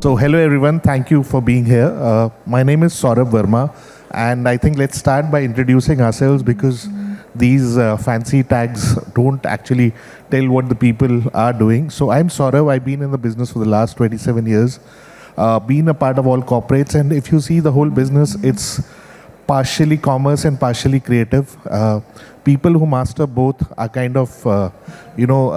So, hello everyone. Thank you for being here. My name is Saurabh Verma, and I think let's start by introducing ourselves because these fancy tags don't actually tell what the people are doing. So, I'm Saurabh. I've been in the business for the last 27 years, been a part of all corporates, and if you see the whole business, it's partially commerce and partially creative. People who master both are kind of, know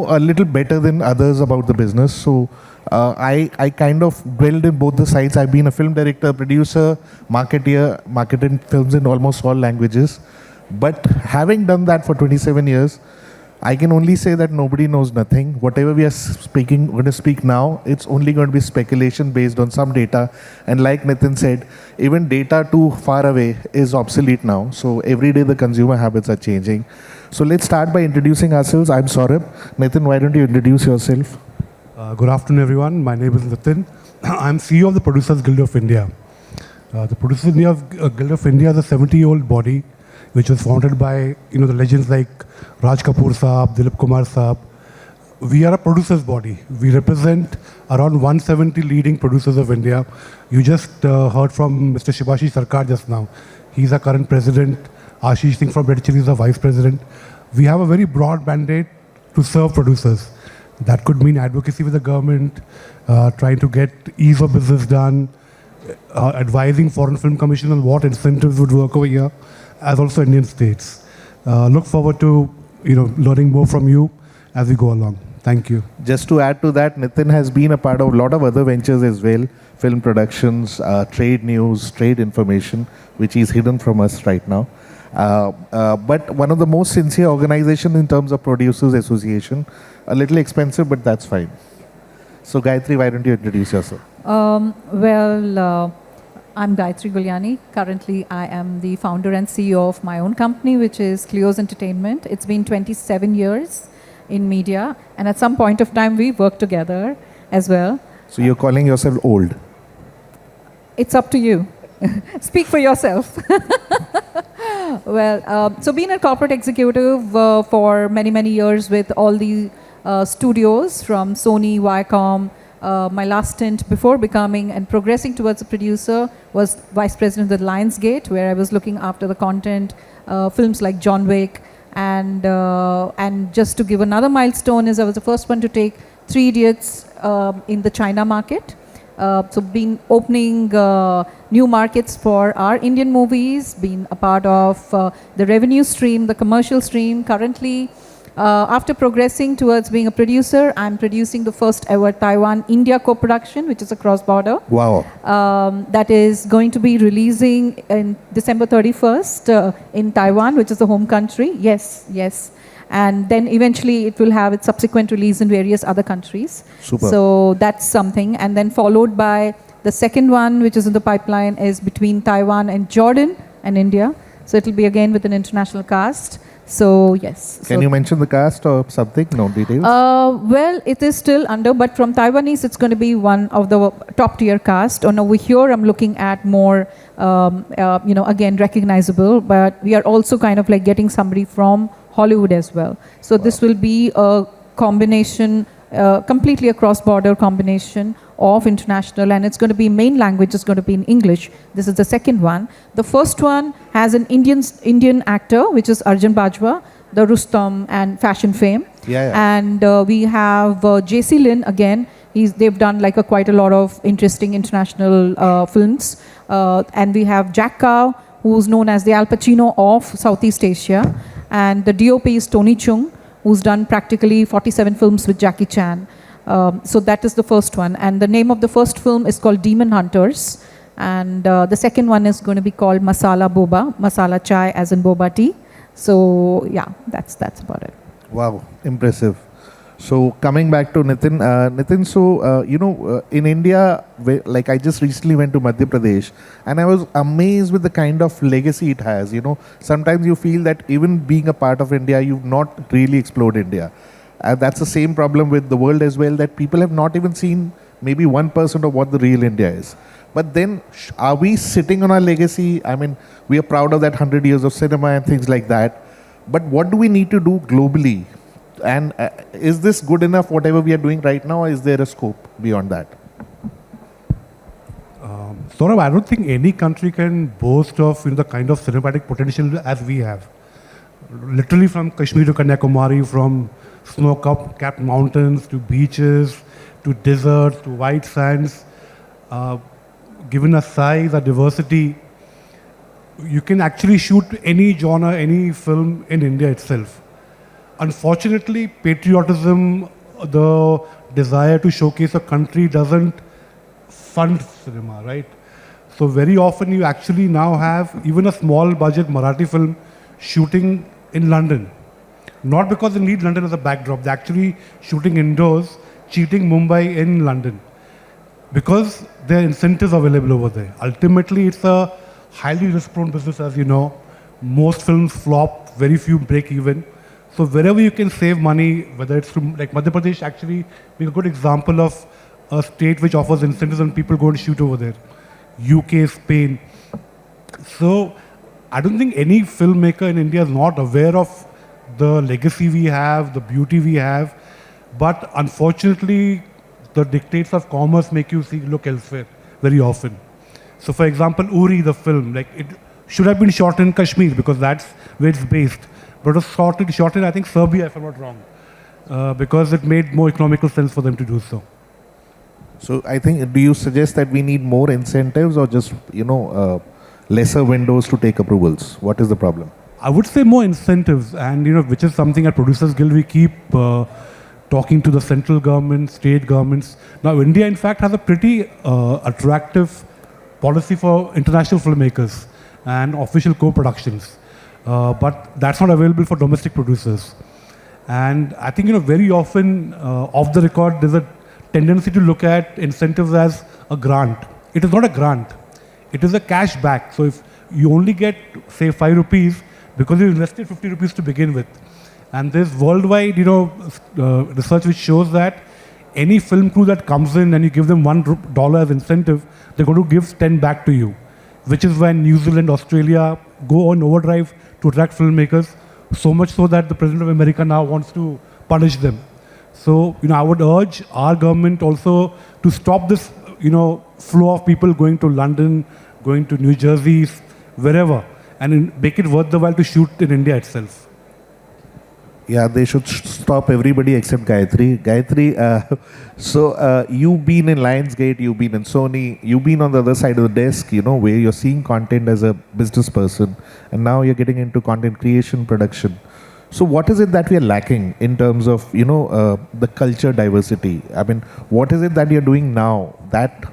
a little better than others about the business. So I kind of dwelled in both the sides. I've been a film director, producer, marketeer, marketed films in almost all languages. But having done that for 27 years, I can only say that nobody knows nothing. Whatever we are going to speak now, it's only going to be speculation based on some data. And like Nitin said, even data too far away is obsolete now. So every day the consumer habits are changing. So let's start by introducing ourselves. I'm Saurabh. Nitin, why don't you introduce yourself? Good afternoon, everyone. My name is Nitin. I'm CEO of the Producers Guild of India. The Producers Guild of India is a 70-year-old body which was founded by the legends like Raj Kapoor Saab, Dilip Kumar Saab. We are a producers body. We represent around 170 leading producers of India. You just heard from Mr. Shibashish Sarkar just now. He's our current president. Ashish Singh from Red Chilli is the vice president. We have a very broad mandate to serve producers. That could mean advocacy with the government, trying to get ease of business done, advising Foreign Film Commission on what incentives would work over here, as also Indian states. Look forward to learning more from you as we go along. Thank you. Just to add to that, Nitin has been a part of a lot of other ventures as well, film productions, trade news, trade information, which is hidden from us right now. But one of the most sincere organizations in terms of Producers Association. A little expensive, but that's fine. So Gayatri, why don't you introduce yourself? I'm Gayatri Guliani. Currently, I am the founder and CEO of my own company, which is Cleos Entertainment. It's been 27 years in media, and at some point of time, we worked together as well. So you're calling yourself old? It's up to you. Speak for yourself. So being a corporate executive for many, many years with all the studios from Sony, Viacom. My last stint before becoming and progressing towards a producer was vice president of the Lionsgate, where I was looking after the content, films like John Wick. And just to give another milestone is I was the first one to take 3 Idiots in the China market. So been opening new markets for our Indian movies, been a part of the revenue stream, the commercial stream. Currently, after progressing towards being a producer, I'm producing the first ever Taiwan-India co-production, which is a cross-border. Wow. That is going to be releasing in December 31st in Taiwan, which is the home country. Yes. And then eventually it will have its subsequent release in various other countries. Super. So that's something. And then followed by the second one, which is in the pipeline, is between Taiwan and Jordan and India. So it'll be again with an international cast. So yes. Can you mention the cast or something? No details? Well, it is still under, but from Taiwanese, it's going to be one of the top tier cast. And over here, I'm looking at more, again, recognizable. But we are also kind of like getting somebody from Hollywood as well. So this will be a combination, completely a cross-border combination of international, and it's going to be main language is going to be in English. This is the second one. The first one has an Indian actor, which is Arjun Bajwa, the Rustom and fashion fame. Yeah. And we have JC Lin again. They've done like quite a lot of interesting international films. And we have Jack Cow, who's known as the Al Pacino of Southeast Asia. And the DOP is Tony Chung, who's done practically 47 films with Jackie Chan. So that is the first one. And the name of the first film is called Demon Hunters. And the second one is going to be called Masala Boba, Masala Chai as in boba tea. So yeah, that's about it. Wow, impressive. So coming back to Nitin, in India, like I just recently went to Madhya Pradesh, and I was amazed with the kind of legacy it has. Sometimes you feel that even being a part of India, you've not really explored India. That's the same problem with the world as well, that people have not even seen maybe 1% of what the real India is. But then, are we sitting on our legacy? I mean, we are proud of that 100 years of cinema and things like that. But what do we need to do globally and is this good enough, whatever we are doing right now, or is there a scope beyond that? Saurabh, I don't think any country can boast of the kind of cinematic potential as we have. Literally from Kashmir to Kanyakumari, from snow-capped mountains to beaches, to deserts, to white sands. Given a size, a diversity, you can actually shoot any genre, any film in India itself. Unfortunately, patriotism, the desire to showcase a country doesn't fund cinema, right? So very often you actually now have even a small budget Marathi film shooting in London. Not because they need London as a backdrop, they're actually shooting indoors, cheating Mumbai in London. Because there are incentives available over there. Ultimately, it's a highly risk-prone business, as you know. Most films flop, very few break even. So wherever you can save money, whether it's from, like Madhya Pradesh actually being a good example of a state which offers incentives and people go and shoot over there. UK, Spain. So I don't think any filmmaker in India is not aware of the legacy we have, the beauty we have. But unfortunately, the dictates of commerce make you look elsewhere very often. So for example, Uri, the film, like it should have been shot in Kashmir because that's where it's based. But it was shot in I think Serbia, if I'm not wrong, because it made more economical sense for them to do so. So I think, do you suggest that we need more incentives or just, lesser windows to take approvals? What is the problem? I would say more incentives, and which is something at Producers Guild we keep talking to the central government, state governments. Now India in fact has a pretty attractive policy for international filmmakers and official co-productions, but that's not available for domestic producers. And I think very often off the record there's a tendency to look at incentives as a grant. It is not a grant. It is a cash back. So if you only get, say, 5 rupees because you invested 50 rupees to begin with. And there's worldwide, research which shows that any film crew that comes in and you give them $1 as incentive, they're going to give 10 back to you. Which is when New Zealand, Australia go on overdrive to attract filmmakers, so much so that the President of America now wants to punish them. So, I would urge our government also to stop this, flow of people going to London, going to New Jersey, wherever, and make it worth the while to shoot in India itself. Yeah, they should stop everybody except Gayatri. Gayatri, you've been in Lionsgate, you've been in Sony, you've been on the other side of the desk, where you're seeing content as a business person, and now you're getting into content creation, production. So what is it that we are lacking in terms of, the culture diversity? I mean, what is it that you're doing now that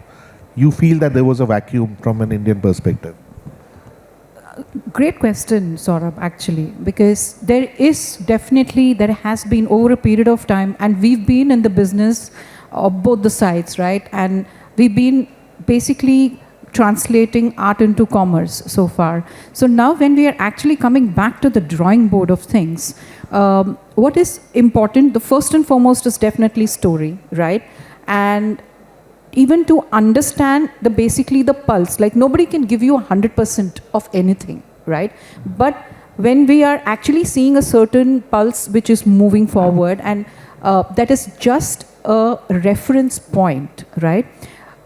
you feel that there was a vacuum from an Indian perspective? Great question, Saurabh, actually, because there has been over a period of time, and we've been in the business of both the sides, right? And we've been basically translating art into commerce so far. So now when we are actually coming back to the drawing board of things, what is important, the first and foremost is definitely story, right? And even to understand basically the pulse, like nobody can give you 100% of anything, right? But when we are actually seeing a certain pulse which is moving forward, and that is just a reference point, right?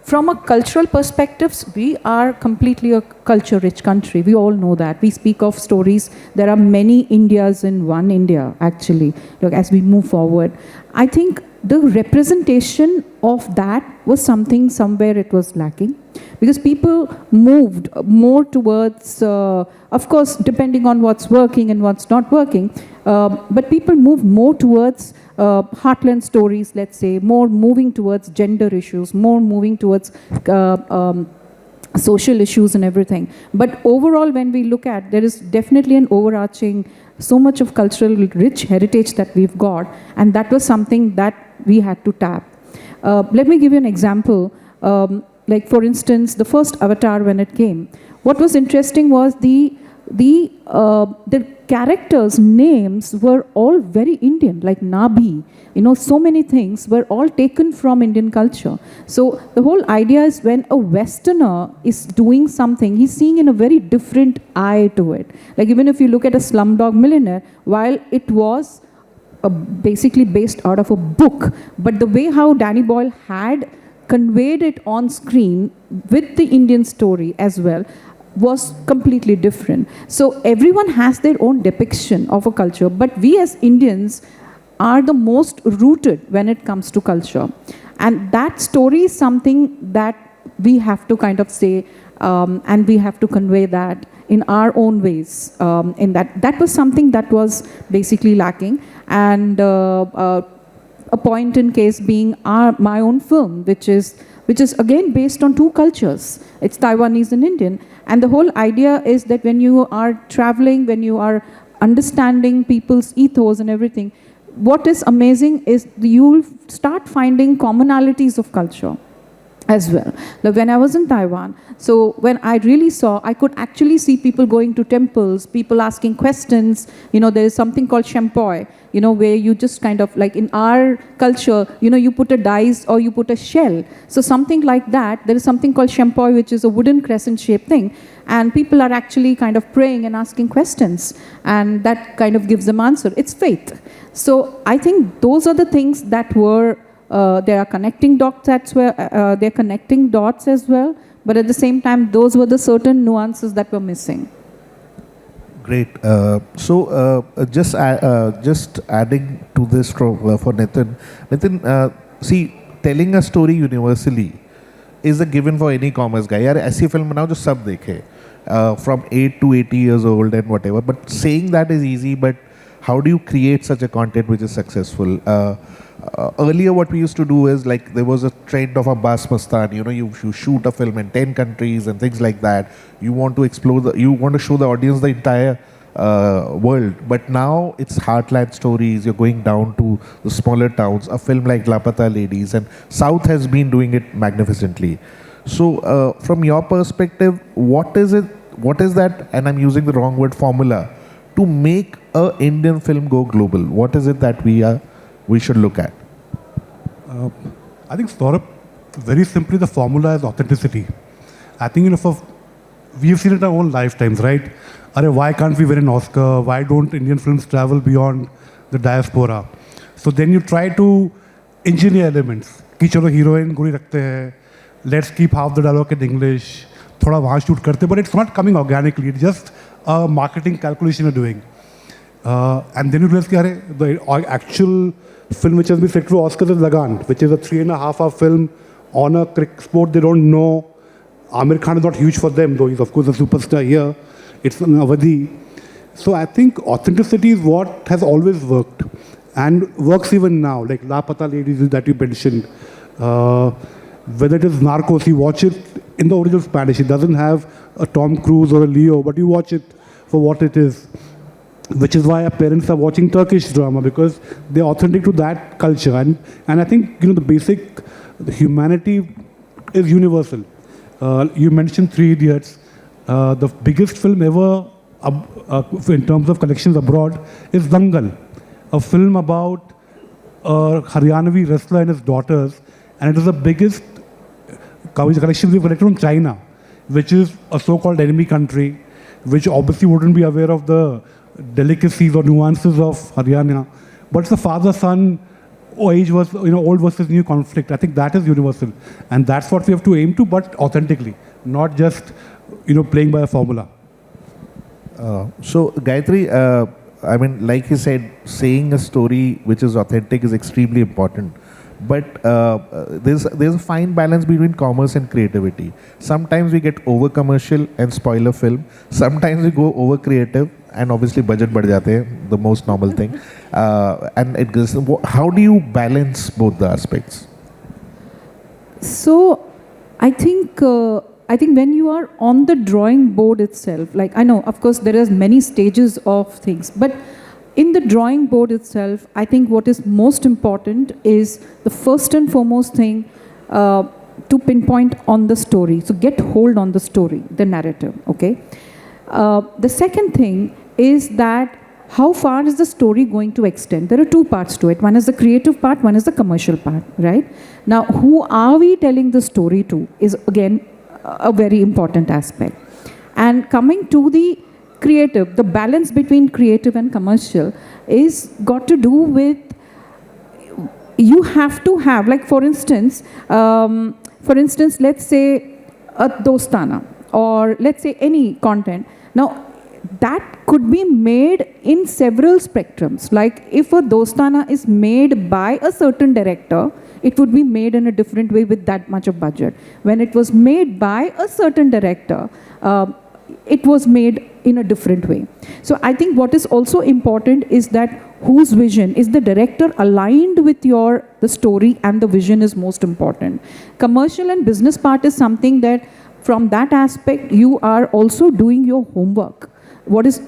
From a cultural perspective, we are completely a culture-rich country. We all know that. We speak of stories. There are many Indias in one India, actually, as we move forward. I think the representation of that was somewhere it was lacking. Because people moved more towards, of course, depending on what's working and what's not working, but people move more towards heartland stories, let's say, more moving towards gender issues, more moving towards social issues and everything. But overall, when we look at, there is definitely an overarching, so much of cultural rich heritage that we've got, and that was something that we had to tap. Let me give you an example. Like for instance, the first Avatar when it came, what was interesting was the characters' names were all very Indian, like Nabi. So many things were all taken from Indian culture. So the whole idea is when a Westerner is doing something, he's seeing in a very different eye to it. Like even if you look at a Slumdog Millionaire, while it was basically based out of a book, but the way how Danny Boyle had conveyed it on screen with the Indian story as well was completely different. So everyone has their own depiction of a culture, but we as Indians are the most rooted when it comes to culture. And that story is something that we have to kind of say, and we have to convey that in our own ways. In that was something that was basically lacking. And a point in case being my own film, which is again based on two cultures. It's Taiwanese and Indian. And the whole idea is that when you are traveling, when you are understanding people's ethos and everything, what is amazing is you'll start finding commonalities of culture as well. Like when I was in Taiwan, so when I really saw, I could actually see people going to temples, people asking questions. You know, there is something called shempoi, you know, where you just kind of, like in our culture, you know, you put a dice or you put a shell. So something like that, there is something called shempoi, which is a wooden crescent-shaped thing. And people are actually kind of praying and asking questions. And that kind of gives them answer. It's faith. So I think those are the things that were there are connecting dots as well. They're connecting dots as well, but at the same time, those were the certain nuances that were missing. Great. Just adding to this for Nitin. Nitin, see, telling a story universally is a given for any commerce guy. यार ऐसी film बनाओ जो सब देखे, from 8 to 80 years old and whatever. But saying that is easy. But how do you create such a content which is successful? Earlier what we used to do is, like, there was a trend of a Bas Mastan, you know, you shoot a film in 10 countries and things like that. You want to explore you want to show the audience the entire world. But now it's heartland stories. You're going down to the smaller towns. A film like Lapata Ladies, and South has been doing it magnificently. So from your perspective, what is that, and I'm using the wrong word, formula to make a Indian film go global? What is it that we should look at? I think, Saurabh, very simply, the formula is authenticity. I think, you know, we've seen it in our own lifetimes, right? Why can't we win an Oscar? Why don't Indian films travel beyond the diaspora? So then you try to engineer elements. कि चलो heroine गोरी रखते हैं. Let's keep half the dialogue in English. थोड़ा वहाँ shoot करते, but it's not coming organically. It's just a marketing calculation you're doing. And then you realize that the actual film which has been set for Oscars is Lagan, which is a 3.5-hour film on a cricket sport they don't know. Amir Khan is not huge for them, though he's of course a superstar here. It's an Avadi. So I think authenticity is what has always worked and works even now, like La Pata Ladies that you mentioned. Whether it is Narcos, you watch it in the original Spanish. It doesn't have a Tom Cruise or a Leo, but you watch it for what it is. Which is why our parents are watching Turkish drama, because they're authentic to that culture. And I think, you know, the humanity is universal. You mentioned Three Idiots. The biggest film ever in terms of collections abroad is Dangal, a film about a Haryanavi wrestler and his daughters. And it is the biggest collection we've collected from China, which is a so-called enemy country, which obviously wouldn't be aware of the delicacies or nuances of Haryana. But it's the father-son old versus new conflict. I think that is universal. And that's what we have to aim to, but authentically, not just, playing by a formula. So, Gayatri, I mean, like you said, saying a story which is authentic is extremely important. But there's a fine balance between commerce and creativity. Sometimes we get over commercial and spoil a film. Sometimes we go over creative and obviously budget बढ़ जाते हैं, the most normal thing. And it goes, how do you balance both the aspects? So, I think when you are on the drawing board itself, like I know, of course, there are many stages of things, but in the drawing board itself, I think what is most important is the first and foremost thing to pinpoint on the story. So get hold on the story, the narrative, okay? The second thing is that how far is the story going to extend? There are two parts to it. One is the creative part, one is the commercial part, right? Now, who are we telling the story to is again a very important aspect. And coming to the creative, the balance between creative and commercial is got to do with, you have to have, like for instance, let's say a dostana, or let's say any content. Now, that could be made in several spectrums. Like if a dostana is made by a certain director, it would be made in a different way with that much of budget. When it was made by a certain director, it was made in a different way. So I think what is also important is that whose vision is the director aligned with the story, and the vision is most important. Commercial and business part is something that from that aspect you are also doing your homework. What is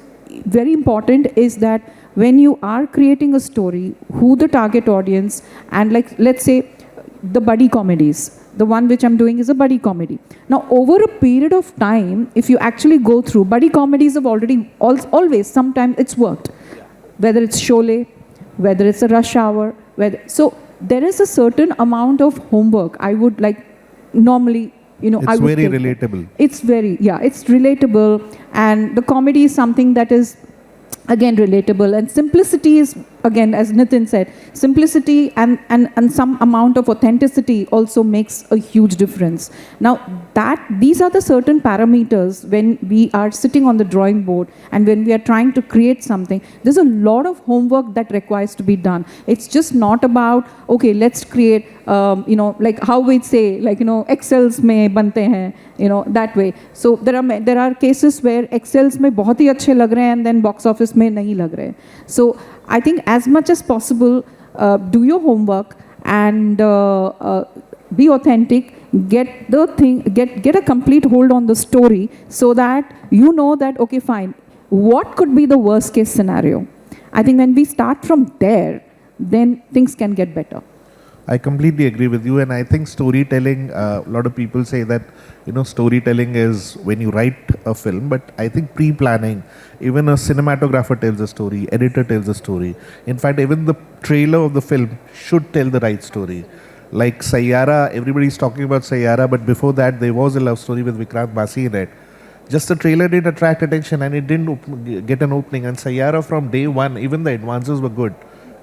very important is that when you are creating a story, who the target audience, and like let's say the buddy comedies, the one which I'm doing is a buddy comedy. Now over a period of time, if you actually go through, buddy comedies have always, sometimes it's worked. Whether it's Sholay, whether it's a Rush Hour, so there is a certain amount of homework I would like normally, It's I would very take. relatable. It's it's relatable, and the comedy is something that is again relatable, and simplicity is, again, as Nitin said, simplicity and some amount of authenticity also makes a huge difference. Now these are the certain parameters when we are sitting on the drawing board and when we are trying to create something. There's a lot of homework that requires to be done. It's just not about, okay, let's create, like how we say, like, Excels mein bante hain, that way. So there are cases where Excels mein bahut hi अच्छे लग रहे हैं and then box office में नहीं लग रहे हैं. So I think as much as possible, do your homework and be authentic. Get a complete hold on the story, so that you know that, okay, fine, what could be the worst case scenario? I think when we start from there, then things can get better. I completely agree with you, and I think storytelling, a lot of people say that, storytelling is when you write a film, but I think pre-planning, even a cinematographer tells a story, editor tells a story. In fact, even the trailer of the film should tell the right story. Like Sayyara, everybody's talking about Sayyara, but before that, there was a love story with Vikrant Massey in it. Just the trailer didn't attract attention, and it didn't get an opening. And Sayyara, from day one, even the advances were good.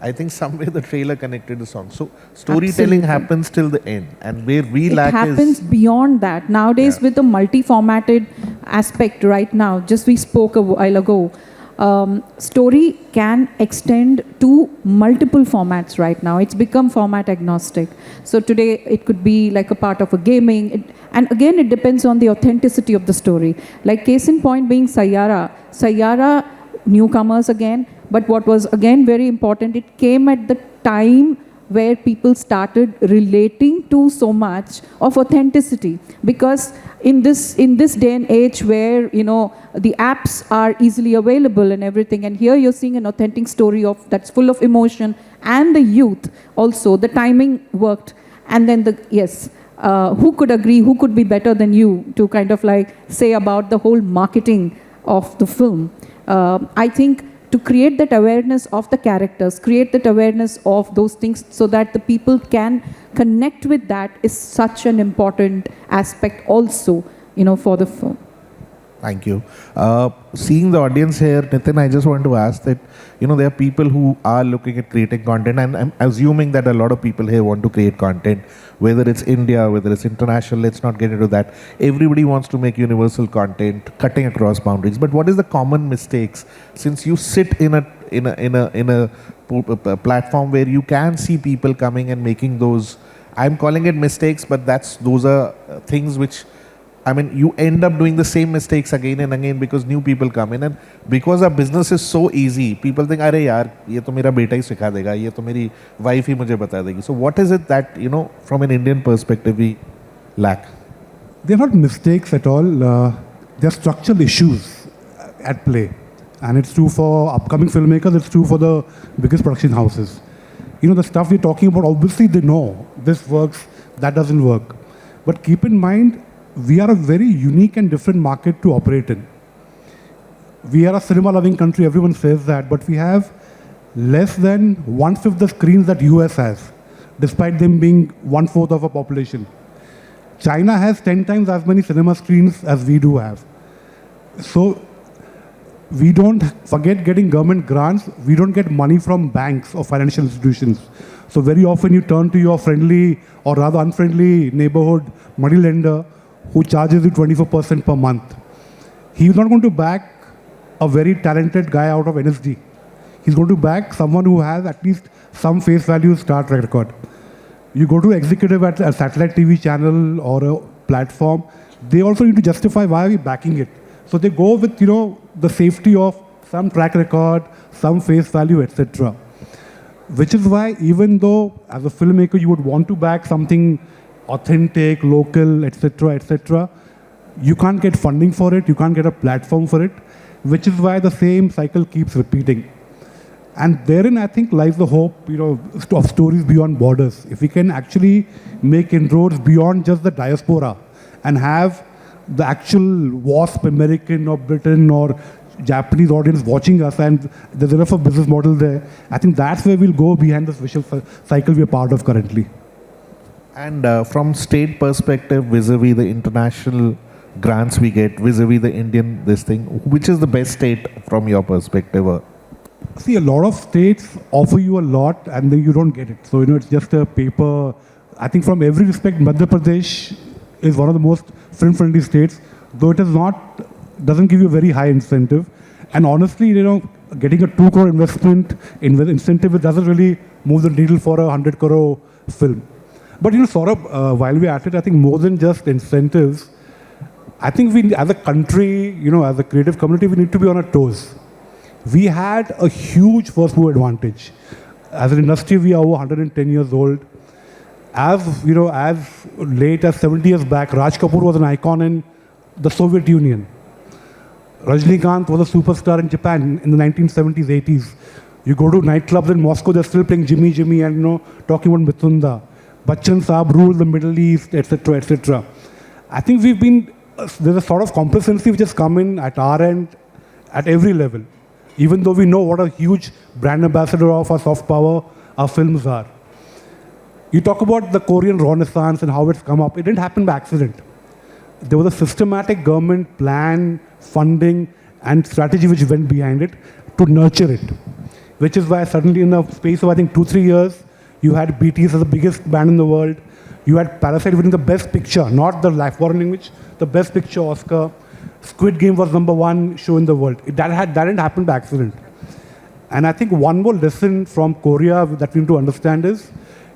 I think somewhere the trailer connected the song. So storytelling happens till the end, and where we lack is... It happens beyond that. Nowadays, with the multi-formatted aspect right now, just we spoke a while ago, story can extend to multiple formats right now. It's become format agnostic. So today, it could be like a part of a gaming. And again, it depends on the authenticity of the story. Like case in point being Sayyara. Sayyara, newcomers again. But what was again very important, it came at the time where people started relating to so much of authenticity. Because in this day and age where, the apps are easily available and everything, and here you're seeing an authentic story that's full of emotion, and the youth also, the timing worked. And then who could agree, who could be better than you to kind of like say about the whole marketing of the film. I think to create that awareness of the characters, create that awareness of those things so that the people can connect with that is such an important aspect also, for the film. Thank you. Seeing the audience here, Nitin, I just want to ask that, there are people who are looking at creating content, and I'm assuming that a lot of people here want to create content, whether it's India, whether it's international, let's not get into that. Everybody wants to make universal content, cutting across boundaries. But what is the common mistakes? Since you sit in a platform where you can see people coming and making those, I'm calling it mistakes, but those are things which, you end up doing the same mistakes again and again because new people come in, and because our business is so easy, people think, "Arey yaar, ye to mera beta hi sikha dega, ye to meri wife hi mujhe bata degi." So what is it that, from an Indian perspective we lack? They're not mistakes at all. They're structural issues at play. And it's true for upcoming filmmakers, it's true for the biggest production houses. The stuff we're talking about, obviously they know this works, that doesn't work. But keep in mind, we are a very unique and different market to operate in. We are a cinema-loving country, everyone says that, but we have less than 1/5 the screens that US has, despite them being 1/4 of our population. China has 10 times as many cinema screens as we do have. So we don't forget getting government grants, we don't get money from banks or financial institutions. So very often you turn to your friendly or rather unfriendly neighborhood money lender who charges you 24% per month. He's not going to back a very talented guy out of NSD. He's going to back someone who has at least some face value star track record. You go to executive at a satellite TV channel or a platform, they also need to justify why are we backing it. So they go with, the safety of some track record, some face value, etc. Which is why even though as a filmmaker you would want to back something authentic, local, etc., you can't get funding for it, you can't get a platform for it, which is why the same cycle keeps repeating. And therein, I think, lies the hope, of stories beyond borders. If we can actually make inroads beyond just the diaspora and have the actual WASP American or Britain or Japanese audience watching us, and there's enough of business model there, I think that's where we'll go behind this visual cycle we're part of currently. And from state perspective, vis-a-vis the international grants we get, vis-a-vis the Indian this thing, which is the best state from your perspective? See, a lot of states offer you a lot and then you don't get it. So, it's just a paper. I think from every respect, Madhya Pradesh is one of the most film-friendly states, though it is doesn't give you a very high incentive. And honestly, getting a 2 crore incentive, it doesn't really move the needle for a 100 crore film. But, Saurabh, while we're at it, I think more than just incentives, I think we, as a country, as a creative community, we need to be on our toes. We had a huge first move advantage. As an industry, we are over 110 years old. As late as 70 years back, Raj Kapoor was an icon in the Soviet Union. Rajnikant was a superstar in Japan in the 1970s, 80s. You go to nightclubs in Moscow, they're still playing Jimmy Jimmy and talking about Mithunda. Bachchan Saab ruled the Middle East, etc., etc. I think there's a sort of complacency which has come in at our end, at every level. Even though we know what a huge brand ambassador of our soft power our films are. You talk about the Korean Renaissance and how it's come up. It didn't happen by accident. There was a systematic government plan, funding, and strategy which went behind it to nurture it. Which is why suddenly in the space of, I think, 2-3 years, you had BTS as the biggest band in the world. You had Parasite winning the best picture, not the foreign language, the best picture Oscar. Squid Game was #1 show in the world. That didn't happen by accident. And I think one more lesson from Korea that we need to understand is,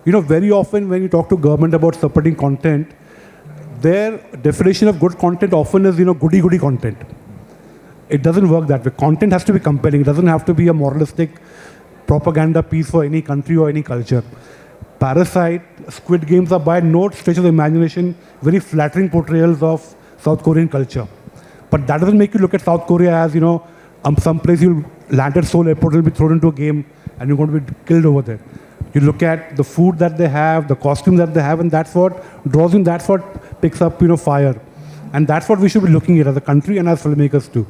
very often when you talk to government about supporting content, their definition of good content often is, goody-goody content. It doesn't work that way. Content has to be compelling. It doesn't have to be a moralistic propaganda piece for any country or any culture. Parasite, Squid Games are by no stretch of the imagination very flattering portrayals of South Korean culture. But that doesn't make you look at South Korea as, some place you'll land at Seoul airport, will be thrown into a game and you're going to be killed over there. You look at the food that they have, the costume that they have, and that's what draws in, that's what picks up, fire. And that's what we should be looking at as a country and as filmmakers too.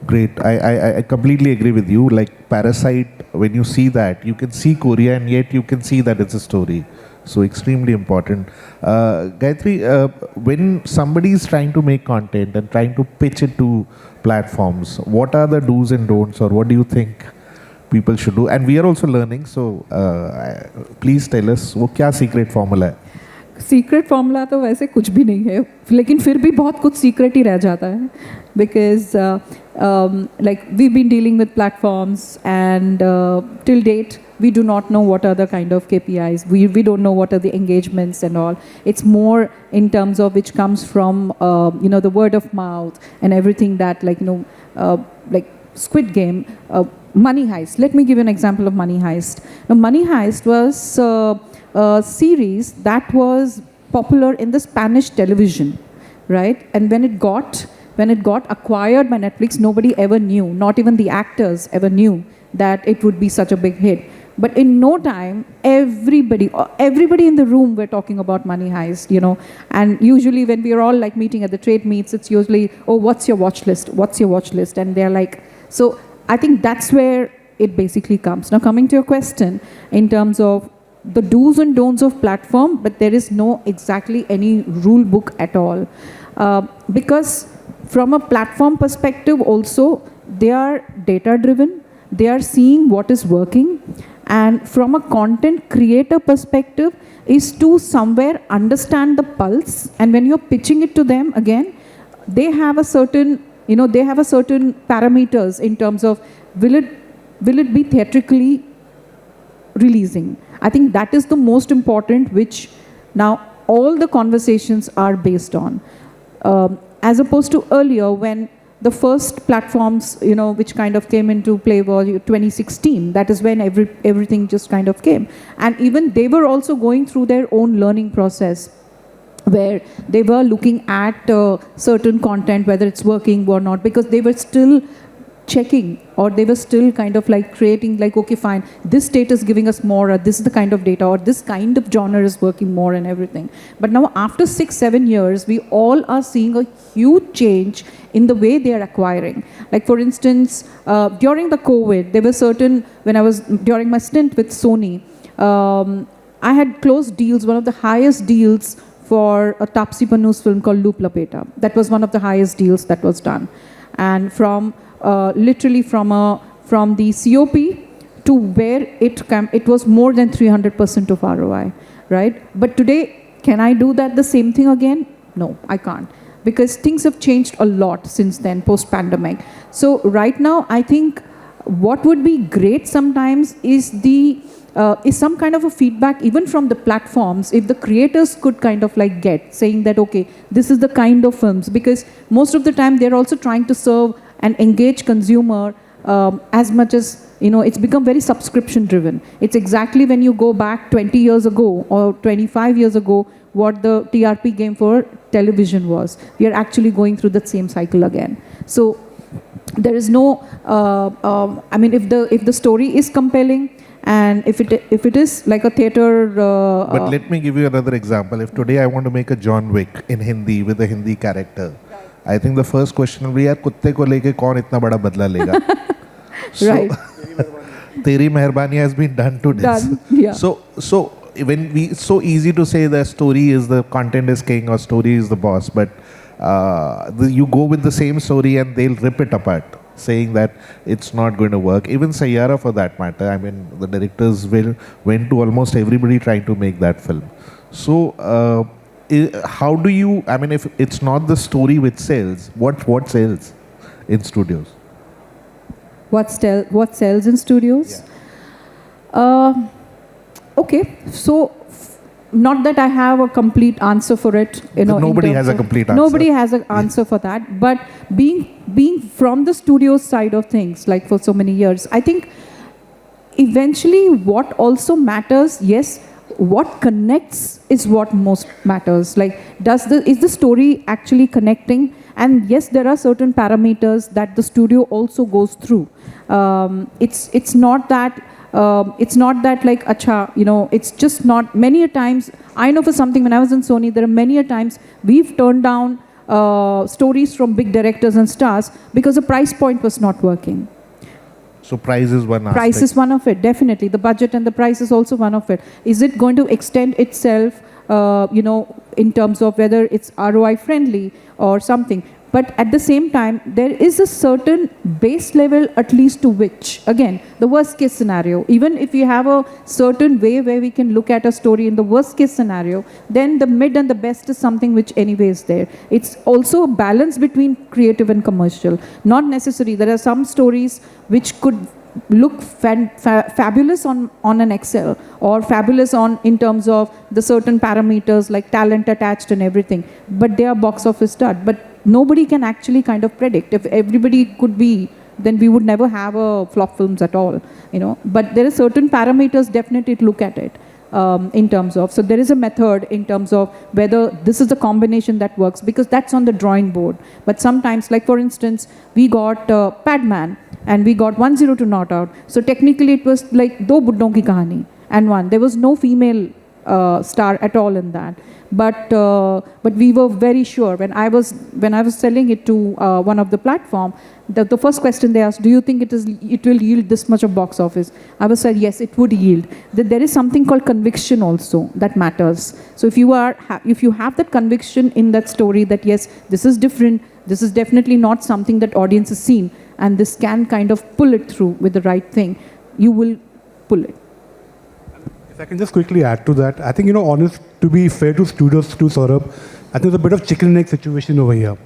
Great. I completely agree with you. Like Parasite, when you see that, you can see Korea and yet you can see that it's a story. So extremely important. Gayatri, when somebody is trying to make content and trying to pitch it to platforms, what are the do's and don'ts, or what do you think people should do? And we are also learning, so please tell us, वो क्या secret formula है? Secret formula तो वैसे कुछ भी नहीं है, लेकिन फिर भी बहुत कुछ सीक्रेट ही रह जाता है, because like we been dealing with platforms and till date we do not know what are the kind of KPIs. We don't know what are the engagements and all. It's more in terms of which comes from the word of mouth and everything that like Squid Game, Money Heist. Let me give you an example of Money Heist. Now, Money Heist was a series that was popular in the Spanish television, right? And when it got acquired by Netflix, nobody ever knew, not even the actors ever knew that it would be such a big hit. But in no time, everybody in the room were talking about Money Heist, And usually when we are all like meeting at the trade meets, it's usually, oh, what's your watch list? What's your watch list? And they're like, so I think that's where it basically comes. Now, coming to your question, in terms of the do's and don'ts of platform, but there is no exactly any rule book at all. Because from a platform perspective also, they are data driven, they are seeing what is working, and from a content creator perspective is to somewhere understand the pulse, and when you're pitching it to them again, they have a certain, they have a certain parameters in terms of will it be theatrically releasing. I think that is the most important, which now all the conversations are based on. As opposed to earlier when the first platforms, which kind of came into play was 2016. That is when everything just kind of came. And even they were also going through their own learning process, where they were looking at certain content, whether it's working or not, because they were still checking, or they were still kind of like creating, like, okay, fine, this state is giving us more, or this is the kind of data, or this kind of genre is working more and everything. But now after 6-7 years, we all are seeing a huge change in the way they are acquiring. Like for instance, during the COVID, there were certain, during my stint with Sony, I had closed deals, one of the highest deals for a Taapsee Pannu's film called Loop Lapeta. That was one of the highest deals that was done. And literally from the COP to where it was more than 300% of ROI, right? But today, can I do that the same thing again? No, I can't, because things have changed a lot since then, post-pandemic. So right now, I think what would be great sometimes is some kind of a feedback even from the platforms, if the creators could kind of like get, saying that, okay, this is the kind of films, because most of the time they're also trying to serve and engage consumer as much as, it's become very subscription driven. It's exactly when you go back 20 years ago or 25 years ago, what the TRP game for television was. We are actually going through that same cycle again. So there is no, if the story is compelling, and if it is like a theater... but let me give you another example. If today I want to make a John Wick in Hindi with a Hindi character, I think the first question will be, यार कुत्ते को लेके कौन इतना बड़ा बदला लेगा? Right. Teri Meherbani has been done to this. Done, yeah. So when it's so easy to say the story is the content is king or story is the boss, but you go with the same story and they'll rip it apart, saying that it's not going to work. Even Sayyara, for that matter, I mean, the directors went to almost everybody trying to make that film. So how do you, I mean, if it's not the story which sells, what sells in studios? What sells in studios? Yeah. Okay, so not that I have a complete answer for it. Nobody has a complete answer. Nobody has an answer for that. But being from the studio side of things, like for so many years, I think eventually what also matters, yes, what connects is what most matters. Like, is the story actually connecting? And yes, there are certain parameters that the studio also goes through. It's not that like, acha, it's just not. Many a times, I know for something, when I was in Sony, there are many a times we've turned down stories from big directors and stars because the price point was not working. So price is one aspect. Price is one of it, definitely. The budget and the price is also one of it. Is it going to extend itself, in terms of whether it's ROI friendly or something? But at the same time, there is a certain base level, at least to which, again, the worst case scenario, even if you have a certain way where we can look at a story in the worst case scenario, then the mid and the best is something which anyway is there. It's also a balance between creative and commercial. Not necessary. There are some stories which could look fabulous on an Excel, or fabulous in terms of the certain parameters like talent attached and everything, but they are box office stud. But nobody can actually kind of predict. If everybody could be, then we would never have flop films at all, But there are certain parameters definitely to look at it in terms of. So there is a method in terms of whether this is a combination that works, because that's on the drawing board. But sometimes, like for instance, we got Padman and we got 102 Not Out. So technically it was like Do Buddon Ki Kahani and one. There was no female star at all in that. But we were very sure when I was selling it to one of the platform, the first question they asked, do you think it will yield this much of box office? I was said yes, it would yield. That there is something called conviction also that matters. So if you have that conviction in that story that yes, this is different, This is definitely not something that audience has seen, and this can kind of pull it through with the right thing. You will pull it. If I can just quickly add to that, I think, honest, to be fair to studios, to Saurabh, I think there's a bit of chicken and egg situation over here.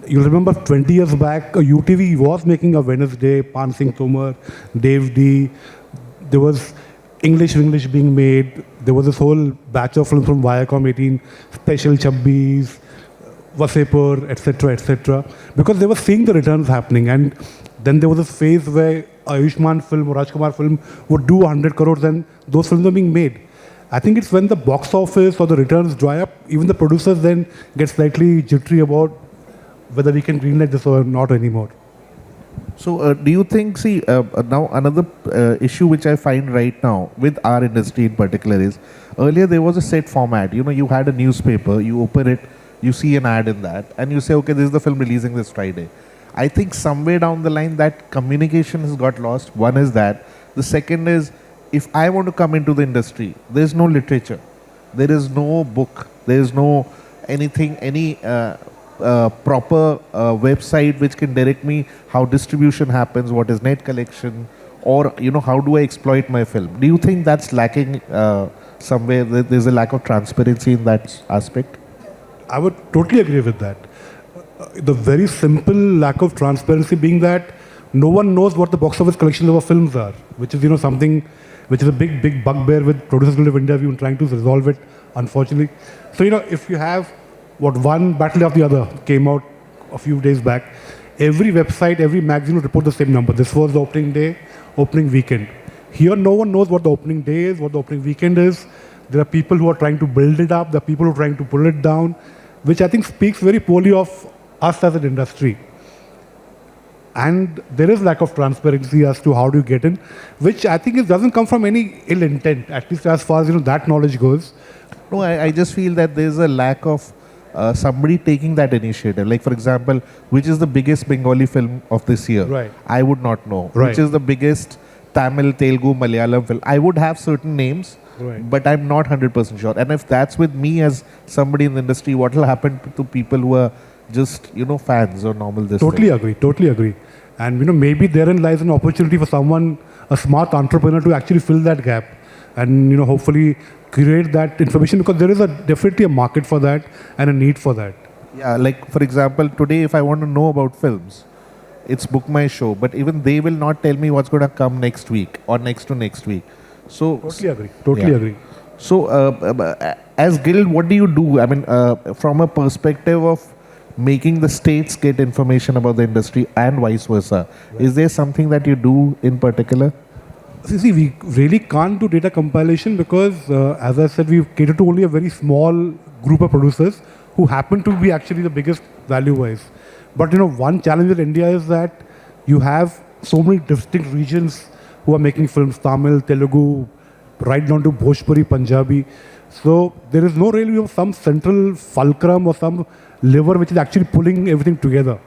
You remember 20 years back, UTV was making a Wednesday, Pan Singh Tomar, Dave D. There was English being made. There was this whole batch of films from Viacom 18, Special Chabbis, Vasepur, etc., because they were seeing the returns happening. And then there was this phase where Ayushmann film or Rajkumar film would do 100 crores and those films are being made. I think it's when the box office or the returns dry up, even the producers then get slightly jittery about whether we can greenlight this or not anymore. So, do you think, now another issue which I find right now with our industry in particular is, earlier there was a set format. You had a newspaper, you open it, you see an ad in that, and you say, okay, this is the film releasing this Friday. I think somewhere down the line that communication has got lost. One is that. The second is, if I want to come into the industry, there is no literature, there is no book, there is no anything, any proper website which can direct me how distribution happens, what is net collection, or how do I exploit my film. Do you think that's lacking somewhere? There's a lack of transparency in that aspect? I would totally agree with that. The very simple lack of transparency being that no one knows what the box office collections of our films are, which is something which is a big bugbear with Producers Guild of India. We've been trying to resolve it, unfortunately. So if you have one battle of the other came out a few days back, every website, every magazine would report the same number. This was the opening day, opening weekend. Here, no one knows what the opening day is, what the opening weekend is. There are people who are trying to build it up. There are people who are trying to pull it down, which I think speaks very poorly of us as an industry. And there is lack of transparency as to how do you get in, which I think doesn't come from any ill intent, at least as far as that knowledge goes. No, I just feel that there's a lack of somebody taking that initiative. Like, for example, which is the biggest Bengali film of this year? Right. I would not know. Right. Which is the biggest Tamil, Telugu, Malayalam film? I would have certain names, Right. but I'm not 100% sure. And if that's with me as somebody in the industry, what will happen to people who are just, fans or normal this Totally thing? agree. And maybe therein lies an opportunity for someone, a smart entrepreneur, to actually fill that gap and hopefully create that information, because there is definitely a market for that and a need for that. Yeah, like for example, today if I want to know about films, it's Book My Show, but even they will not tell me what's going to come next week or next to next week. So Totally agree. So, as Guild, what do you do? I mean, from a perspective of making the states get information about the industry and vice versa, is there something that you do in particular? See, we really can't do data compilation because, as I said, we've catered to only a very small group of producers who happen to be actually the biggest value-wise. But, one challenge with India is that you have so many distinct regions who are making films, Tamil, Telugu, right down to Bhojpuri, Punjabi. So there is no really some central fulcrum or some lever which is actually pulling everything together.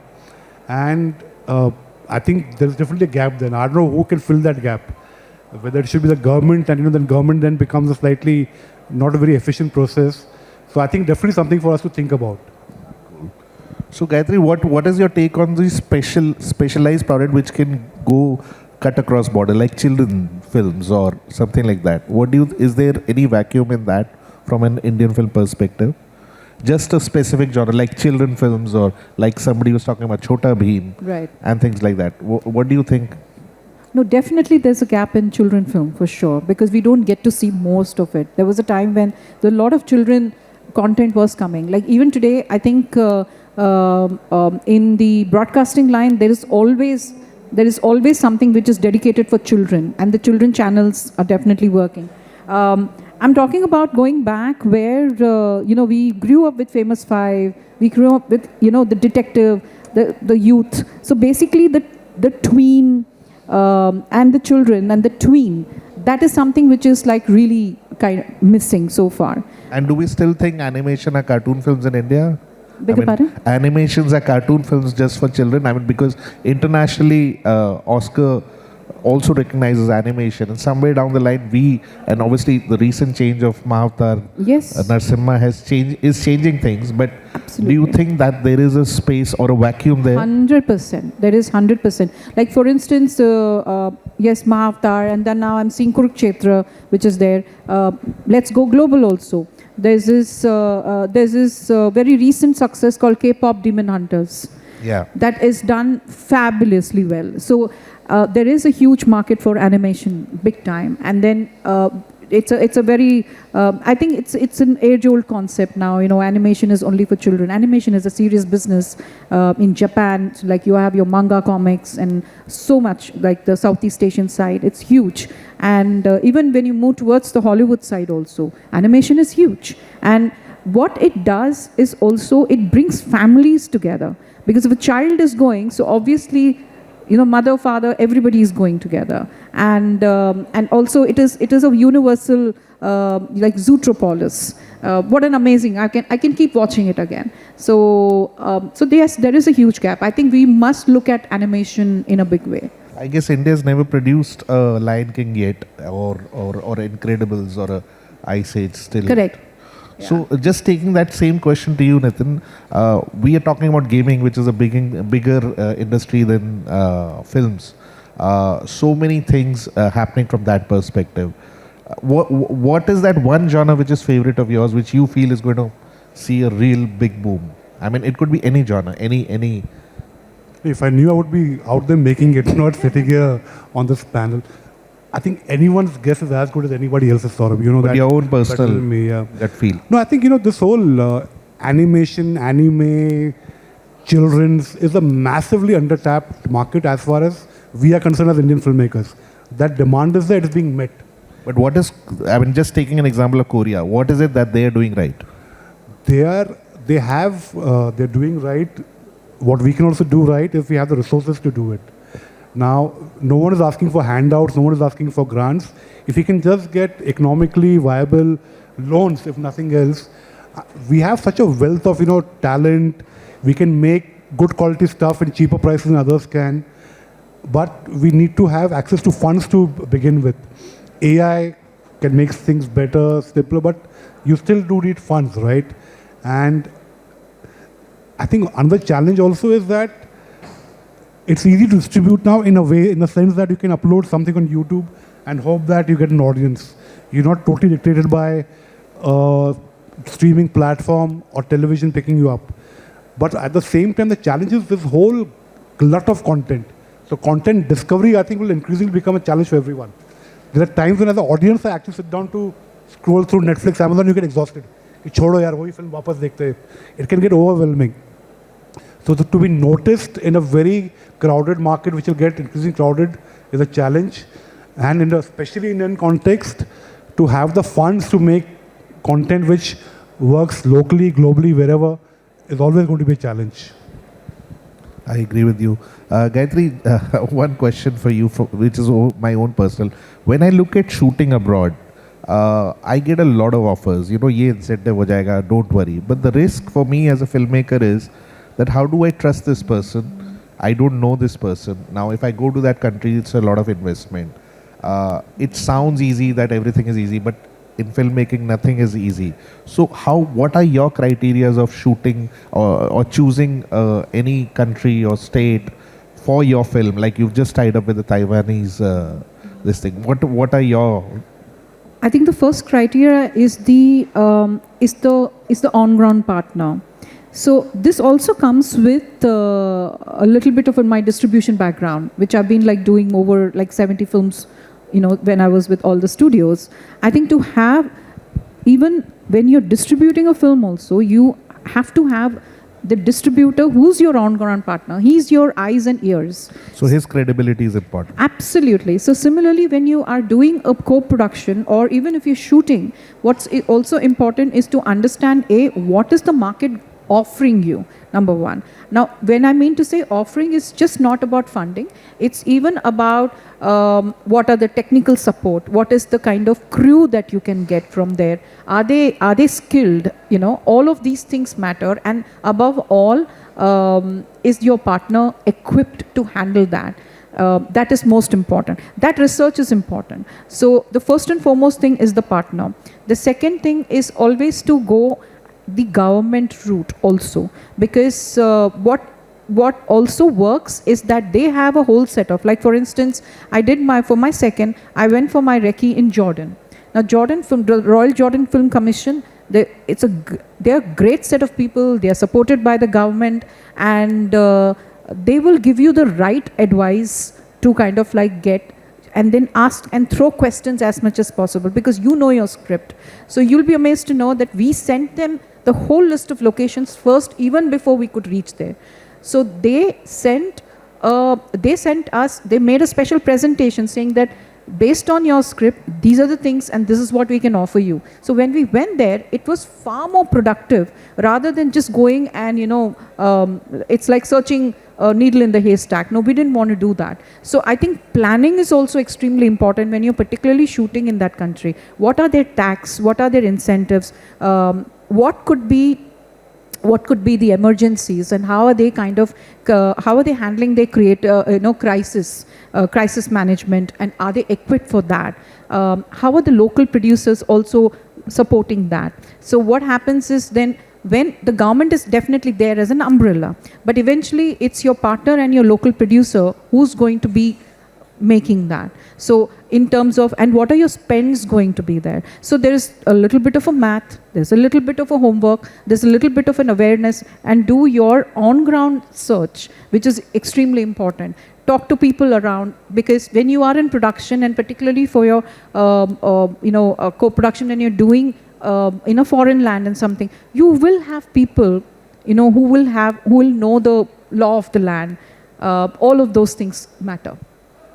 And I think there is definitely a gap then. I don't know who can fill that gap. Whether it should be the government, and then government then becomes a slightly not a very efficient process. So I think definitely something for us to think about. So Gayatri, what is your take on the specialized product which can go cut across border, like children films or something like that? Is there any vacuum in that from an Indian film perspective? Just a specific genre like children films, or like somebody was talking about Chhota Bheem, Right. and things like that. What do you think? No, definitely there's a gap in children film for sure, because we don't get to see most of it. There was a time when a lot of children content was coming. Like even today, I think in the broadcasting line, there is always something which is dedicated for children, and the children channels are definitely working. I'm talking about going back where, we grew up with Famous Five, we grew up with, the detective, the youth. So basically the tween and the children and the tween, that is something which is like really kind of missing so far. And do we still think animation are cartoon films in India? Beg your pardon? Animations are cartoon films just for children. I mean, because internationally, Oscar also recognizes animation. And somewhere down the line, and obviously the recent change of Mahavatar, Yes. Narasimha is changing things. But do Absolutely. you think that there is a space or a vacuum there? 100%. There is 100%. Like for instance, yes, Mahavatar, and then now I'm seeing Kurukshetra, which is there. Let's go global also. There's this very recent success called K-pop Demon Hunters. Yeah. That is done fabulously well. So there is a huge market for animation, big time. And then it's a very I think it's an age-old concept now. You know, animation is only for children. Animation is a serious business in Japan. So like you have your manga comics and so much like the Southeast Asian side. It's huge. And even when you move towards the Hollywood side also, animation is huge. And what it does is also it brings families together. Because if a child is going, so obviously, you know, mother, father, everybody is going together, and also it is a universal like Zootropolis. What an amazing! I can keep watching it again. So yes, there is a huge gap. I think we must look at animation in a big way. I guess India's never produced a Lion King yet, or Incredibles, or a Ice Age still. Correct. So just taking that same question to you, Nitin, we are talking about gaming, which is a bigger industry than films. So many things happening from that perspective. What is that one genre which is favorite of yours, which you feel is going to see a real big boom? I mean, it could be any genre, any. If I knew, I would be out there making it, not sitting here on this panel. I think anyone's guess is as good as anybody else's, Saurabh. You know But that. your own personal better than me, yeah. gut feel. No, I think, this whole animation, anime, children's is a massively undertapped market as far as we are concerned as Indian filmmakers. That demand is there, it is being met. But just taking an example of Korea, what is it that they are doing right? They're doing right. What we can also do right if we have the resources to do it. Now, no one is asking for handouts, no one is asking for grants. If we can just get economically viable loans, if nothing else, we have such a wealth of, talent. We can make good quality stuff in cheaper prices than others can. But we need to have access to funds to begin with. AI can make things better, simpler, but you still do need funds, right? And I think another challenge also is that it's easy to distribute now in a sense that you can upload something on YouTube and hope that you get an audience. You're not totally dictated by a streaming platform or television picking you up. But at the same time, the challenge is this whole glut of content. So content discovery, I think, will increasingly become a challenge for everyone. There are times when as an audience, I actually sit down to scroll through Netflix, Amazon, you get exhausted. It can get overwhelming. So to be noticed in a very crowded market, which will get increasingly crowded, is a challenge. And especially in Indian context, to have the funds to make content which works locally, globally, wherever, is always going to be a challenge. I agree with you. Gayatri, one question for you, which is my own personal. When I look at shooting abroad, I get a lot of offers. Ye incentive ho jayega, don't worry. But the risk for me as a filmmaker is that how do I trust this person? I don't know this person. Now, if I go to that country, it's a lot of investment. It sounds easy that everything is easy, but in filmmaking, nothing is easy. So what are your criterias of shooting or choosing any country or state for your film? Like you've just tied up with the Taiwanese, this thing. What are your... I think the first criteria is the on-ground partner. So this also comes with a little bit of my distribution background, which I've been doing over 70 films, when I was with all the studios. I think to have, even when you're distributing a film also, you have to have the distributor who's your on-ground partner. He's your eyes and ears. So his credibility is important. Absolutely. So similarly, when you are doing a co-production or even if you're shooting, what's also important is to understand, what is the market offering you, number one. Now, when I mean to say offering, is just not about funding. It's even about what are the technical support, what is the kind of crew that you can get from there. Are they skilled? All of these things matter. And above all, is your partner equipped to handle that? That is most important. That research is important. So the first and foremost thing is the partner. The second thing is always to go the government route also, because what also works is that they have a whole set of, like for instance, I did for my second, I went for my recce in Jordan. Now Jordan film, the Royal Jordan Film Commission, they're a great set of people. They are supported by the government, and they will give you the right advice to kind of like get, and then ask and throw questions as much as possible, because you know your script. So you'll be amazed to know that we sent them the whole list of locations first, even before we could reach there. So they made a special presentation saying that based on your script, these are the things and this is what we can offer you. So when we went there, it was far more productive rather than just going and, it's like searching a needle in the haystack. No, we didn't want to do that. So I think planning is also extremely important when you're particularly shooting in that country. What are their tax? What are their incentives? What could be the emergencies, and how are they handling their crisis management, and are they equipped for that? How are the local producers also supporting that? So what happens is then, when the government is definitely there as an umbrella, but eventually it's your partner and your local producer who's going to be making that. So in terms of, and what are your spends going to be there? So there's a little bit of a math, there's a little bit of a homework, there's a little bit of an awareness, and do your on-ground search, which is extremely important. Talk to people around, because when you are in production, and particularly for your co-production, and you're doing in a foreign land and something, you will have people who will know the law of the land. All of those things matter.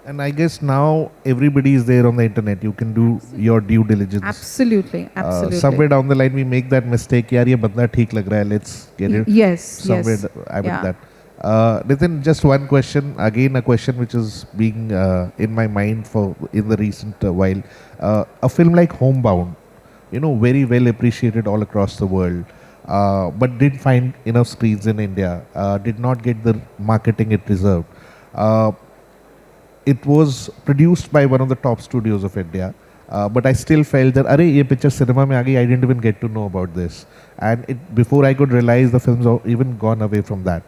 And I guess now everybody is there on the internet. You can do your due diligence. Absolutely. Somewhere down the line, we make that mistake. Yaar, ye banda theek lag raha hai. Let's get it. Yes. I mean that. Nitin, just one question. Again, a question which is being in my mind in the recent while. A film like Homebound, very well appreciated all across the world, but didn't find enough screens in India. Did not get the marketing it deserved. It was produced by one of the top studios of India, but I still felt that, ye picture cinema mein aa gayi, I didn't even get to know about this. And before I could realize, the film's even gone away from that.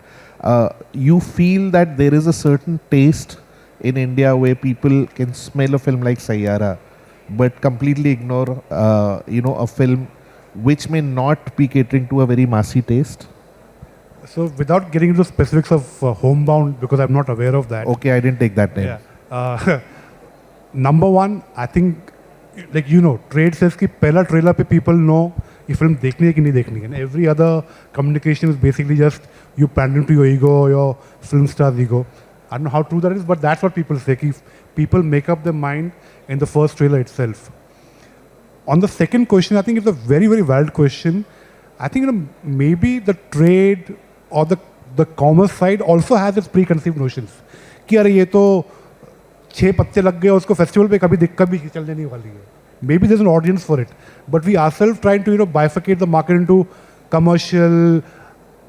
You feel that there is a certain taste in India where people can smell a film like Sayyara, but completely ignore, a film which may not be catering to a very massy taste? So without getting into specifics of Homebound, because I'm not aware of that. Okay, I didn't take that name. Yeah. Number one, I think, trade says कि पहला trailer पे people know ये film देखनी है कि नहीं देखनी है. And every other communication is basically just you pandering to your ego, your film star's ego. I don't know how true that is, but that's what people say. If people make up their mind in the first trailer itself. On the second question, I think it's a very, very valid question. I think maybe the trade or the commerce side also has its preconceived notions. कि अरे ये तो 6 पत्ते लग गए उसको festival पे कभी चलने नहीं वाली है. Maybe there's an audience for it, but we ourselves trying to bifurcate the market into commercial,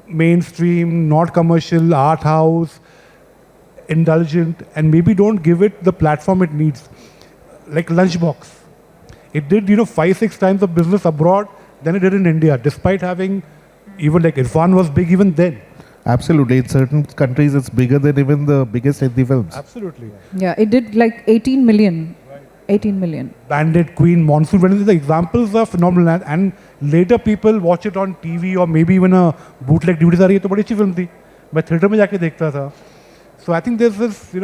mainstream, not commercial, art house, indulgent, and maybe don't give it the platform it needs. Like Lunchbox, it did 5-6 times the business abroad than it did in India, despite having, even like Irfan was big even then. Absolutely. In certain countries, it's bigger than even the biggest Hindi films. Absolutely. Yeah, it did like 18 million. 18 million. Bandit, Queen, Monsoon, when the examples are phenomenal, and later people watch it on TV or maybe even a bootleg DVD. ये तो बड़ी अच्छी film थी. मैं theater में जाके देखता था. So I think there's this,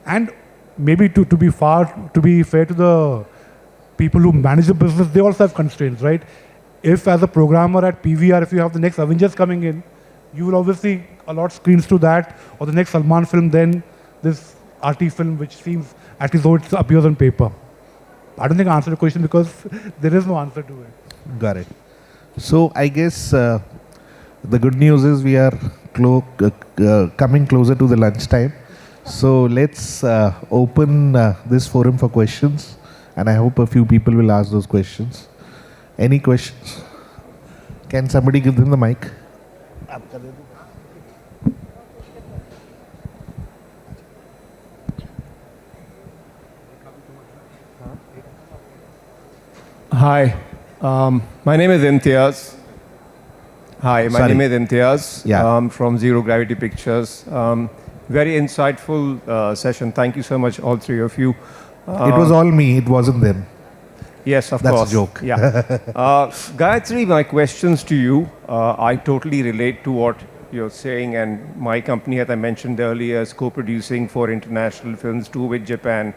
and maybe to be fair to the people who manage the business, they also have constraints, right? If as a programmer at PVR, if you have the next Avengers coming in, you will obviously allot screens to that, or the next Salman film, then this RT film, which seems at least though it appears on paper. I don't think I answered the question because there is no answer to it. Got it. So I guess the good news is we are coming closer to the lunchtime. So let's open this forum for questions, and I hope a few people will ask those questions. Any questions? Can somebody give them the mic? Hi, my name is Imtiaz. Hi, my Sorry. name is Imtiaz Yeah. from Zero Gravity Pictures. Very insightful session. Thank you so much, all three of you. It was all me, it wasn't them. Yes, of That's a course. joke. Yeah. Gayatri, my questions to you, I totally relate to what you're saying, and my company, as I mentioned earlier, is co-producing 4 international films, 2 with Japan,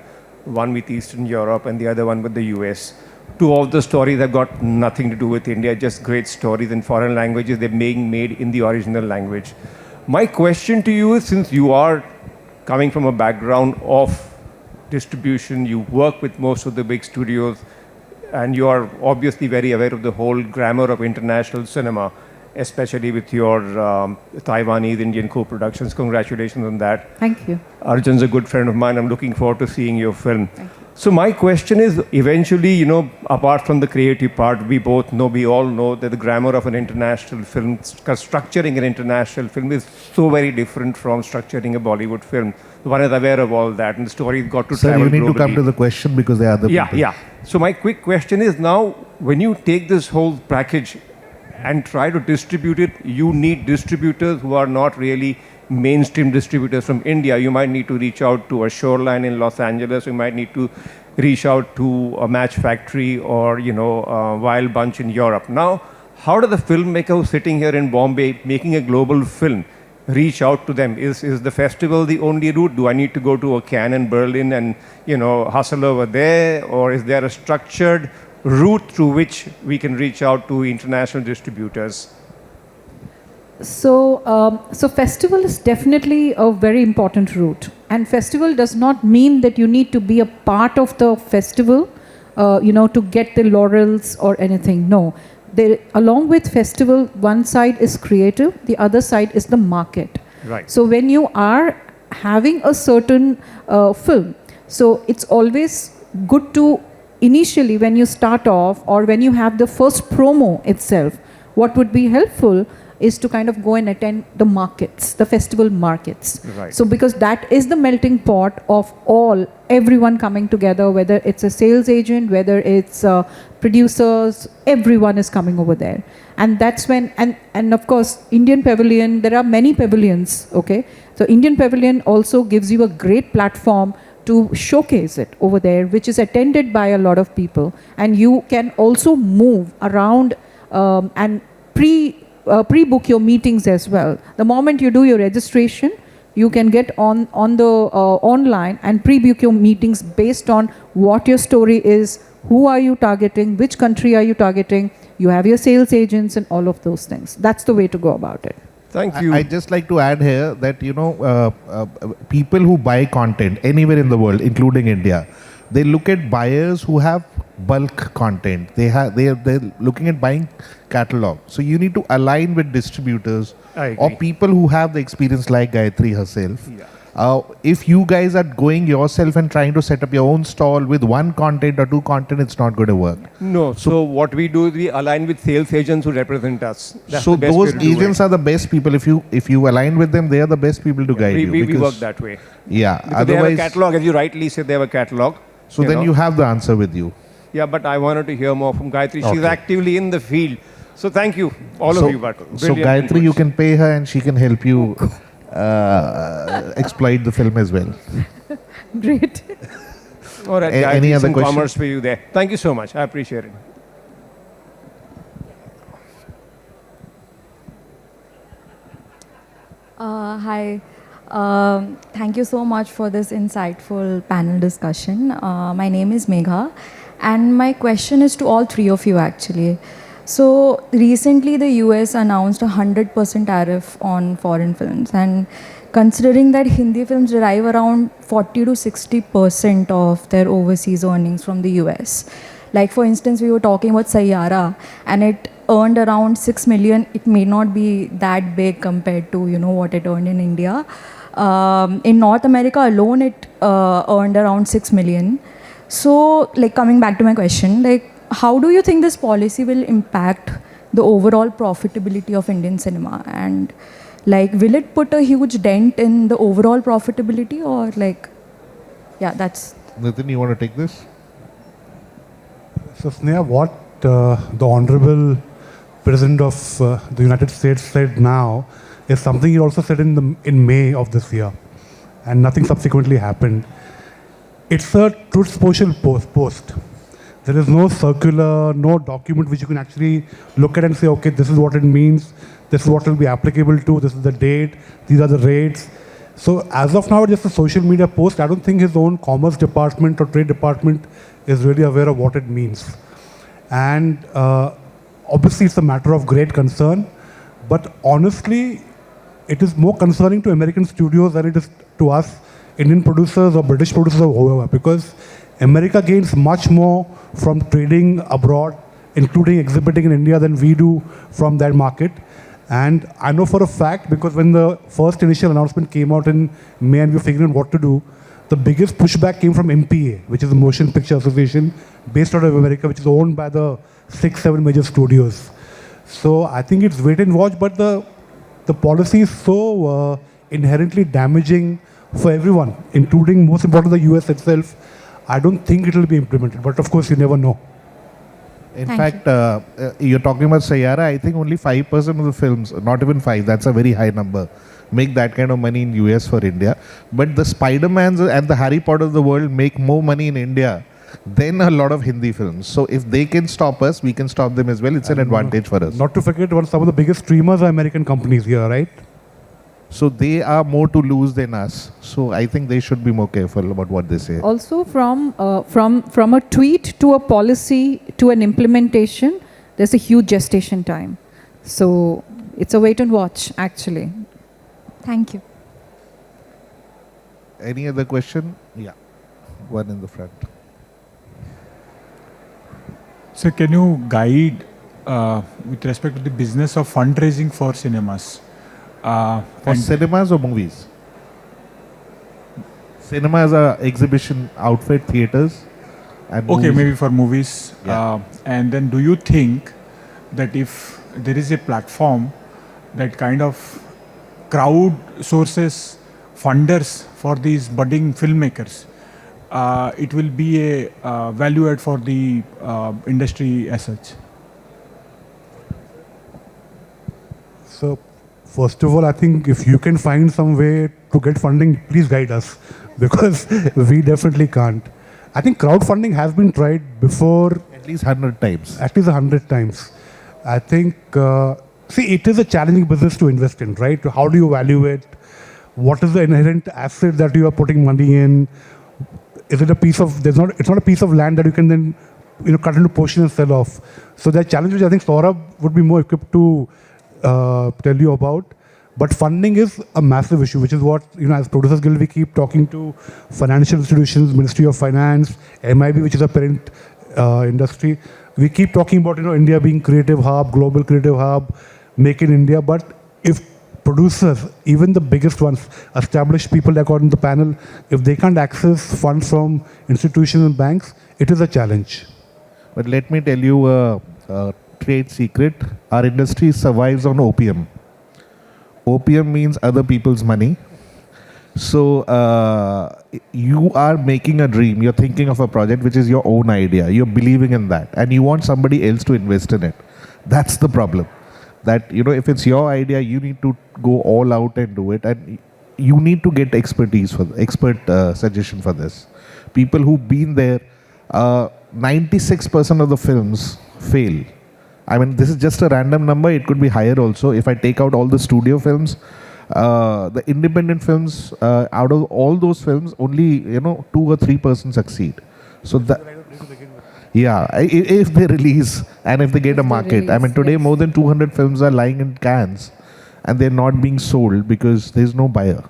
1 with Eastern Europe, and the other one with the US. 2 of the stories have got nothing to do with India, just great stories in foreign languages. They're being made in the original language. My question to you is, since you are coming from a background of distribution, you work with most of the big studios, and you are obviously very aware of the whole grammar of international cinema, especially with your Taiwanese Indian co-productions. Congratulations on that. Thank you. Arjun's a good friend of mine. I'm looking forward to seeing your film. So my question is, eventually, you know, apart from the creative part, we all know that the grammar of an international film, structuring an international film is so very different from structuring a Bollywood film. One is aware of all that, and the story's got to Sir, travel you need to come globally. to the question because there are other Yeah, people. yeah. So my quick question is now, when you take this whole package and try to distribute it, you need distributors who are not really mainstream distributors from India. You might need to reach out to a Shoreline in Los Angeles. You might need to reach out to a Match Factory or, you know, a Wild Bunch in Europe. Now, how does the filmmaker who's sitting here in Bombay making a global film reach out to them? Is the festival the only route? Do I need to go to a Cannes in Berlin and, you know, hustle over there? Or is there a structured route through which we can reach out to international distributors? So festival is definitely a very important route, and festival does not mean that you need to be a part of the festival, to get the laurels or anything. No, along with festival, one side is creative, the other side is the market. Right. So when you are having a certain film, so it's always good to initially when you start off or when you have the first promo itself, what would be helpful is to kind of go and attend the markets, the festival markets. Right. So because that is the melting pot of everyone coming together, whether it's a sales agent, whether it's producers, everyone is coming over there. And that's when, and of course, Indian Pavilion, there are many pavilions, okay? So Indian Pavilion also gives you a great platform to showcase it over there, which is attended by a lot of people. And you can also move around and pre-book your meetings as well. The moment you do your registration, you can get on the online and pre-book your meetings based on what your story is, who are you targeting, which country are you targeting. You have your sales agents and all of those things. That's the way to go about it. Thank you. I just like to add here that, people who buy content anywhere in the world, including India, they look at buyers who have bulk content. They're looking at buying catalog. So you need to align with distributors I agree. or people who have the experience like Gayatri herself. Yeah. If you guys are going yourself and trying to set up your own stall with one content or 2 content, it's not going to work. No, so what we do is we align with sales agents who represent us. That's So the best way those to do agents it. are the best people. If you align with them, they are the best people to guide you. We because- work that way. Yeah. Because they have a catalog, as you rightly said, they have a catalog. So then you have the answer with you. Yeah, but I wanted to hear more from Gayatri. She's Okay. actively in the field. So thank you, all so, of you. But so brilliant Gayatri, you inputs. can pay her and she can help you exploit the film as well. Great. All right, any Gayatri, other some question? commerce for you there. Thank you so much. I appreciate it. Hi. Thank you so much for this insightful panel discussion. My name is Megha, and my question is to all three of you actually. So recently the US announced a 100% tariff on foreign films, and considering that Hindi films derive around 40 to 60% of their overseas earnings from the US. Like for instance, we were talking about Sayyara, and it earned around 6 million. It may not be that big compared to what it earned in India. In North America alone, it earned around 6 million. So, coming back to my question, how do you think this policy will impact the overall profitability of Indian cinema? And will it put a huge dent in the overall profitability, or that's... Nitin, you want to take this? So, Sneha, what the Honorable President of the United States said now is something he also said in May of this year, and nothing subsequently happened. It's a Truth Social post. There is no circular, no document which you can actually look at and say, okay, this is what it means, this is what will be applicable to, this is the date, these are the rates. So as of now, it's just a social media post. I don't think his own commerce department or trade department is really aware of what it means. And obviously, it's a matter of great concern. But honestly, it is more concerning to American studios than it is to us, Indian producers or British producers or whoever, because America gains much more from trading abroad, including exhibiting in India, than we do from that market. And I know for a fact, because when the first initial announcement came out in May and we were figuring out what to do, the biggest pushback came from MPA, which is the Motion Picture Association, based out of America, which is owned by the 6-7 major studios. So I think it's wait and watch, but the policy is so inherently damaging for everyone, including, most importantly, the US itself. I don't think it will be implemented, but of course, you never know. In Thank fact, you're talking about Sayara. I think only 5% of the films, not even 5, that's a very high number, make that kind of money in US for India. But the Spider-Mans and the Harry Potter of the world make more money in India than a lot of Hindi films. So if they can stop us, we can stop them as well. It's an advantage for us. Not to forget, some of the biggest streamers are American companies here, right? So they are more to lose than us. So I think they should be more careful about what they say. Also, from a tweet to a policy to an implementation, there's a huge gestation time. So it's a wait and watch, actually. Thank you. Any other question? Yeah, one in the front. So can you guide with respect to the business of fundraising for cinemas? For cinemas or movies? Cinemas are exhibition outfit, theaters. And Okay, movies. maybe for movies. Yeah. And then do you think that if there is a platform that kind of crowd sources funders for these budding filmmakers, it will be a value add for the industry as such? So, first of all, I think if you can find some way to get funding, please guide us, because we definitely can't. I think crowdfunding has been tried before, At least 100 times. at least 100 times. I think, see, it is a challenging business to invest in, right? How do you value it? What is the inherent asset that you are putting money in? Is it a piece of, it's not a piece of land that you can then, cut into portion and sell off. So there are challenges which I think Saurabh would be more equipped to tell you about. But funding is a massive issue, which is what, as Producers Guild, we keep talking to financial institutions, Ministry of Finance, MIB, which is a parent industry. We keep talking about, India being creative hub, global creative hub, make in India. But if producers, even the biggest ones, established people like on the panel, if they can't access funds from institutions and banks, it is a challenge. But let me tell you a trade secret. Our industry survives on opium. Opium means other people's money. So you are making a dream. You're thinking of a project which is your own idea. You're believing in that. And you want somebody else to invest in it. That's the problem. That, if it's your idea, you need to go all out and do it. And you need to get expertise expert suggestion for this. People who've been there, 96% of the films fail. I mean, this is just a random number. It could be higher also. If I take out all the studio films, the independent films, out of all those films, only 2 or 3% succeed. So that, yeah, if they release and if they get a market. I mean, today yes. more than 200 films are lying in cans and they're not being sold because there's no buyer.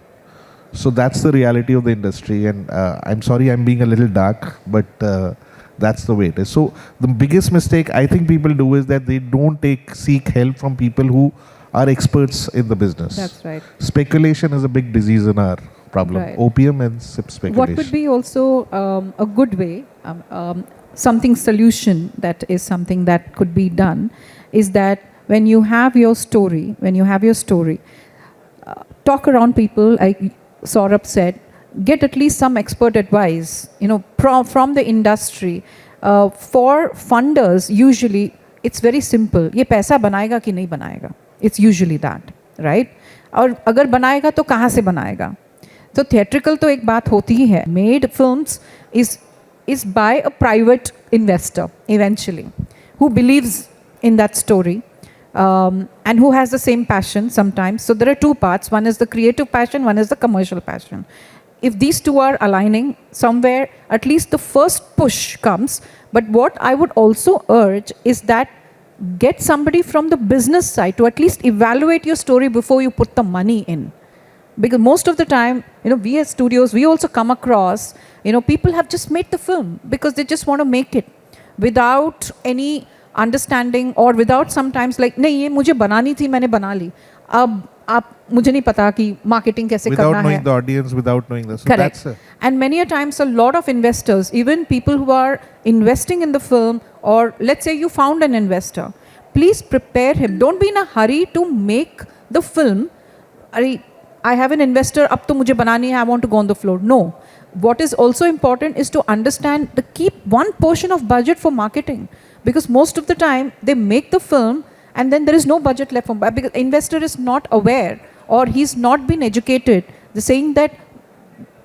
So that's the reality of the industry. And I'm sorry I'm being a little dark, but that's the way it is. So the biggest mistake I think people do is that they don't seek help from people who are experts in the business. That's right. Speculation is a big disease in our problem. Right. Opium and speculation. What would be also a good way, solution that is something that could be done, is that when you have your story, talk around people, like Saurabh said, get at least some expert advice, from the industry. For funders, usually it's very simple. ये पैसा बनाएगा कि नहीं बनाएगा? It's usually that, right? और अगर बनाएगा तो कहाँ से बनाएगा? तो theatrical तो एक बात होती ही है. Made films is by a private investor eventually, who believes in that story. And who has the same passion sometimes. So there are two parts. One is the creative passion, one is the commercial passion. If these two are aligning somewhere, at least the first push comes. But what I would also urge is that get somebody from the business side to at least evaluate your story before you put the money in. Because most of the time, we as studios, we also come across, people have just made the film because they just want to make it without any understanding or without sometimes like, नहीं ये मुझे बनानी थी मैंने बना ली अब आप मुझे नहीं पता कि marketing कैसे करना है. Without knowing the audience, without knowing this. So Correct. That's And many a times a lot of investors, even people who are investing in the film, or let's say you found an investor, please prepare him. Don't be in a hurry to make the film. I have an investor, अब तो मुझे बनानी है, I want to go on the floor. No. What is also important is to understand keep one portion of budget for marketing. Because most of the time they make the film and then there is no budget left for, because investor is not aware or he's not been educated. They're saying that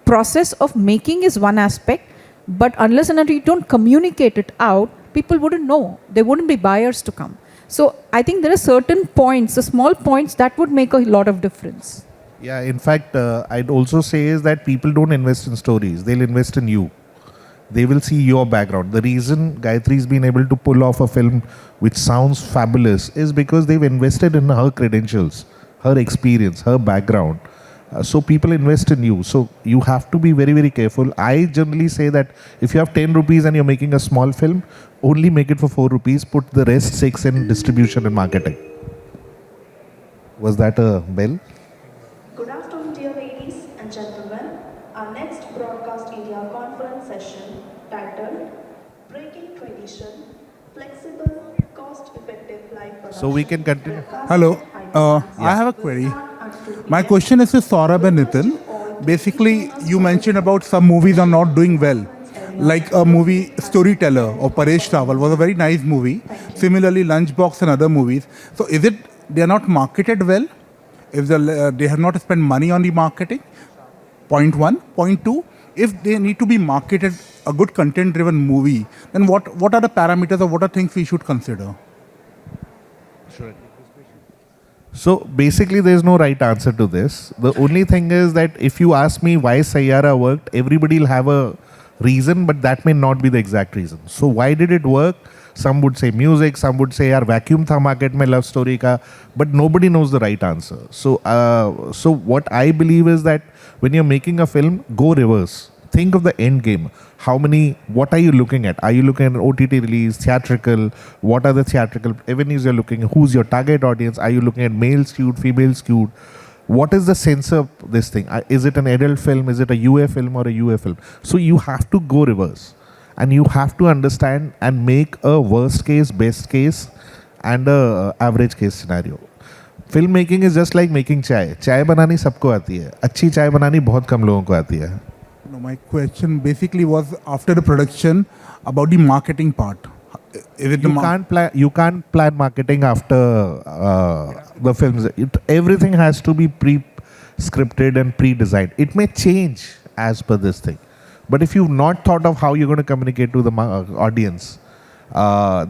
process of making is one aspect, but unless and until you don't communicate it out, people wouldn't know. There wouldn't be buyers to come. So I think there are certain points, the small points that would make a lot of difference. Yeah, in fact, I'd also say is that people don't invest in stories. They'll invest in you. They will see your background. The reason Gayatri's been able to pull off a film which sounds fabulous is because they've invested in her credentials, her experience, her background. So people invest in you. So you have to be very, very careful. I generally say that if you have 10 rupees and you're making a small film, only make it for 4 rupees. Put the rest 6 in distribution and marketing. Was that a bell? Good afternoon, dear ladies and gentlemen. Our next Broadcast India conference session titled Breaking Tradition, Flexible, Cost-Effective Live Production. So we can continue. Hello, I have a query. My question is to Saurabh and Nitin. Basically, you mentioned about some movies are not doing well. Like a movie Storyteller or Paresh Rawal was a very nice movie. Similarly, Lunchbox and other movies. So is it they are not marketed well? If they have not spent money on the marketing? Point one. Point two, if they need to be marketed a good content-driven movie, then what are the parameters or what are things we should consider? So basically, there's no right answer to this. The only thing is that if you ask me why Sayyara worked, everybody will have a reason, but that may not be the exact reason. So why did it work? Some would say music, some would say yaar vacuum tha market mein love story ka, but nobody knows the right answer. So so what I believe is that when you're making a film, go reverse. Think of the end game. What are you looking at? Are you looking at an OTT release, theatrical? What are the theatrical avenues you're looking at? Who's your target audience? Are you looking at male skewed, female skewed? What is the sense of this thing? Is it an adult film? Is it a UA film or a UA film? So you have to go reverse. And you have to understand and make a worst case, best case, and a average case scenario. Filmmaking is just like making chai. Chai banani sabko aati hai. Achhi chai banani bahut kam logon ko aati hai. No, my question basically was after the production about the marketing part. Is it You can't plan marketing after the films. Everything has to be pre-scripted and pre-designed. It may change as per this thing. But if you've not thought of how you're going to communicate to the audience,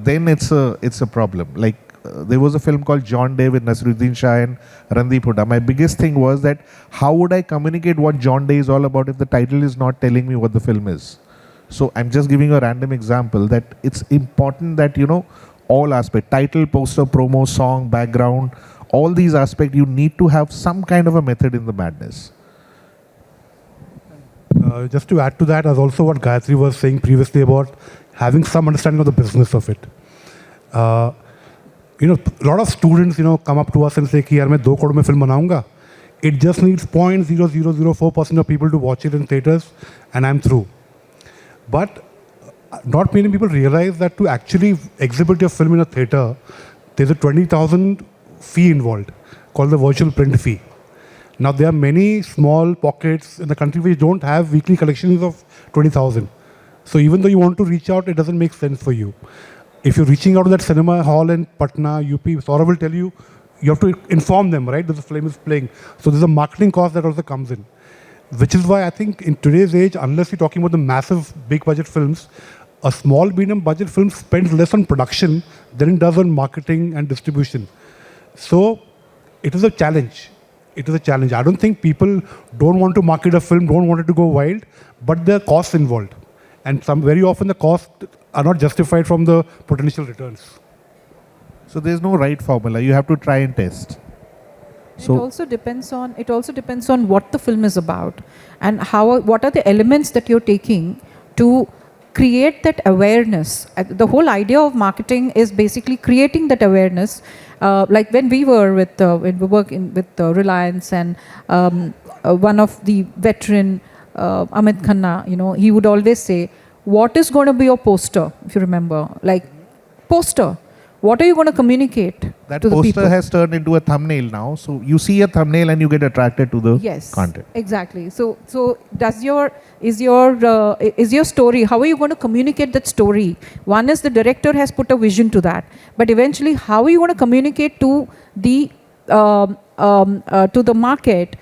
then it's a problem. Like there was a film called John Day with Nasruddin Shah and Randeep Hooda. My biggest thing was that how would I communicate what John Day is all about if the title is not telling me what the film is? So I'm just giving a random example that it's important that, all aspects, title, poster, promo, song, background, all these aspects, you need to have some kind of a method in the madness. Just to add to that, as also what Gayatri was saying previously about having some understanding of the business of it. A lot of students, come up to us and say, "Yaar, main 2 crore mein film banaunga." It just needs 0.0004% of people to watch it in theaters, and I'm through. But not many people realize that to actually exhibit your film in a theater, there's a 20,000 fee involved, called the virtual print fee. Now, there are many small pockets in the country which don't have weekly collections of 20,000. So even though you want to reach out, it doesn't make sense for you. If you're reaching out to that cinema hall in Patna, UP, Saurabh will tell you, you have to inform them, right, that the film is playing. So there's a marketing cost that also comes in. Which is why I think in today's age, unless you're talking about the massive, big budget films, a small medium budget film spends less on production than it does on marketing and distribution. So it is a challenge. It is a challenge. I don't think people don't want to market a film, don't want it to go wild, but there are costs involved. And very often the costs are not justified from the potential returns. So there's no right formula. You have to try and test. It also depends on what the film is about and what are the elements that you're taking to create that awareness. The whole idea of marketing is basically creating that awareness. Like when we work with Reliance and one of the veteran Amit Khanna, he would always say, "What is going to be your poster?" If you remember, like poster. What are you going to communicate that to the people? poster has turned into a thumbnail now. So you see a thumbnail and you get attracted to the content. Exactly. So is your story? How are you going to communicate that story? One is the director has put a vision to that, but eventually, how are you going to communicate to the market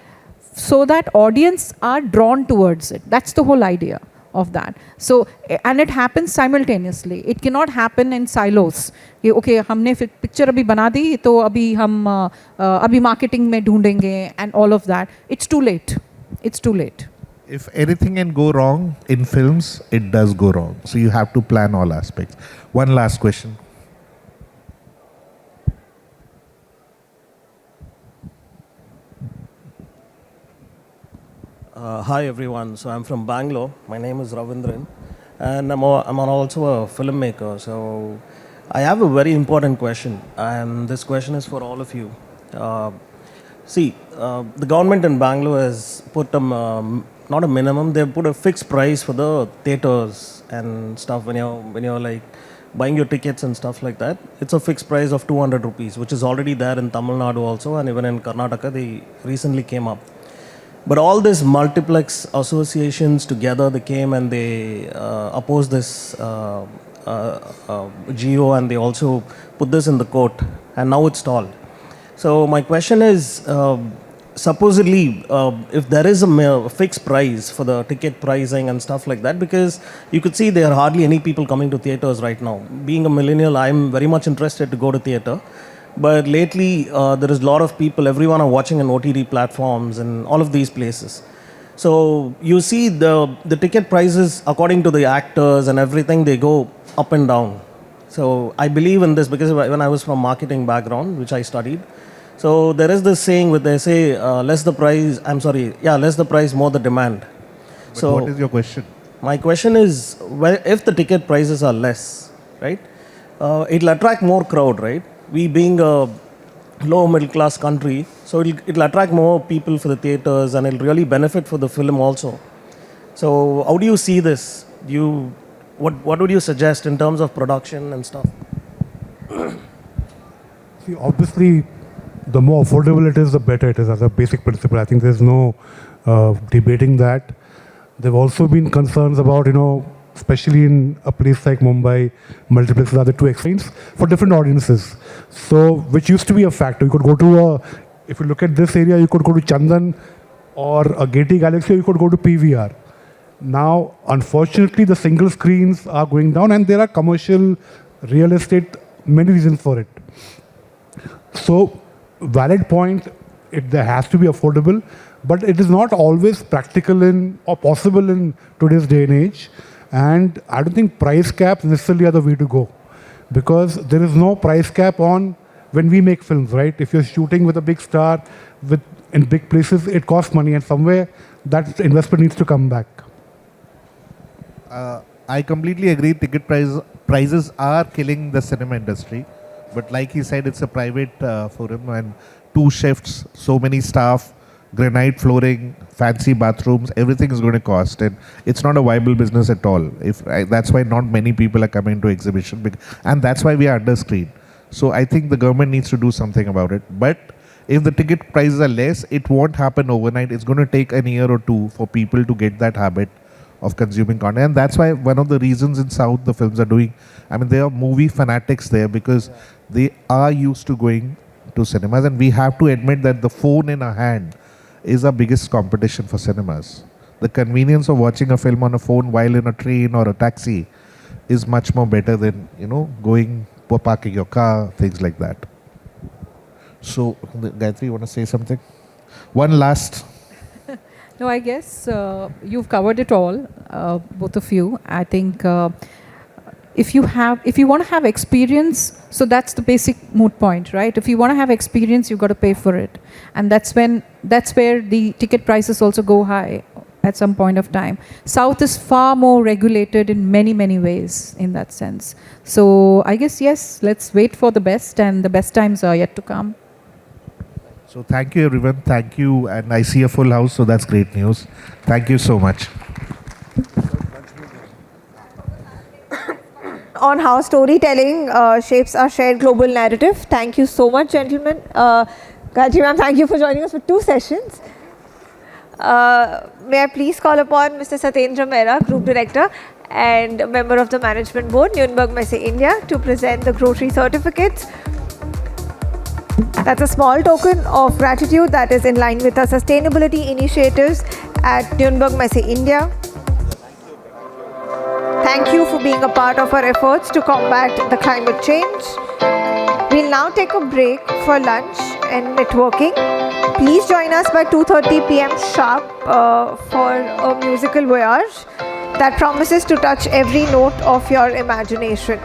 so that audience are drawn towards it? That's the whole idea of that. So, and it happens simultaneously. It cannot happen in silos. Okay, हमने picture अभी बना दी, तो अभी हम अभी marketing में ढूंढेंगे and all of that. It's too late. It's too late. If anything can go wrong in films, it does go wrong. So you have to plan all aspects. One last question. Hi everyone, so I'm from Bangalore. My name is Ravindran and I'm also a filmmaker. So I have a very important question, and this question is for all of you. The government in Bangalore has put not a minimum, they've put a fixed price for the theaters and stuff when you're like buying your tickets and stuff like that. It's a fixed price of 200 rupees, which is already there in Tamil Nadu also, and even in Karnataka they recently came up. But all these multiplex associations together, they came and they opposed this GO, and they also put this in the court, and now it's stalled. So my question is, supposedly, if there is a fixed price for the ticket pricing and stuff like that, because you could see there are hardly any people coming to theaters right now. Being a millennial, I'm very much interested to go to theater. But lately, there is a lot of people, everyone are watching on OTT platforms and all of these places. So you see the ticket prices, according to the actors and everything, they go up and down. So I believe in this because when I was from marketing background, which I studied, so there is this saying where they say, less the price, more the demand. But so what is your question? My question is, if the ticket prices are less, right, it'll attract more crowd, right? We being a low middle class country, so it'll attract more people for the theaters, and it'll really benefit for the film also. So how do you see this? What would you suggest in terms of production and stuff? See, obviously, the more affordable it is, the better it is as a basic principle. I think there's no debating that. There have also been concerns about, especially in a place like Mumbai, multiplexes are the two extremes for different audiences. So, which used to be a factor. You could go to if you look at this area, you could go to Chandan or a Getty Galaxy, or you could go to PVR. Now, unfortunately, the single screens are going down, and there are commercial, real estate, many reasons for it. So, valid point, there has to be affordable, but it is not always practical or possible in today's day and age. And I don't think price caps necessarily are the way to go, because there is no price cap on when we make films, right? If you're shooting with a big star in big places, it costs money, and somewhere that investment needs to come back. I completely agree. Ticket prices are killing the cinema industry, but like he said, it's a private forum, and 2 shifts, so many staff, granite flooring, fancy bathrooms, everything is going to cost, and it's not a viable business at all. That's why not many people are coming to exhibition, and that's why we are under screen. So I think the government needs to do something about it. But if the ticket prices are less, it won't happen overnight. It's going to take a year or 2 for people to get that habit of consuming content. And that's why one of the reasons in South the films are doing, I mean, there are movie fanatics there because they are used to going to cinemas, and we have to admit that the phone in our hand is our biggest competition for cinemas. The convenience of watching a film on a phone while in a train or a taxi is much more better than, going, parking your car, things like that. So, Gayatri, you want to say something? One last. No, I guess you've covered it all, both of you. I think if you want to have experience, so that's the basic moot point, right? If you want to have experience, you've got to pay for it, and that's where the ticket prices also go high at some point of time. South is far more regulated in many, many ways in that sense. So I guess, yes, let's wait for the best, and the best times are yet to come. So thank you, everyone. Thank you. And I see a full house, so that's great news. Thank you so much. On how storytelling shapes our shared global narrative. Thank you so much, gentlemen. Gayatri ma'am, thank you for joining us for 2 sessions. May I please call upon Mr. Satyendra Mehra, Group Director and member of the Management Board, Nürnberg Messe India, to present the Rotary certificates. That's a small token of gratitude that is in line with our sustainability initiatives at Nürnberg Messe India. Thank you for being a part of our efforts to combat the climate change. We'll now take a break for lunch and networking. Please join us by 2:30 p.m. sharp for a musical voyage that promises to touch every note of your imagination.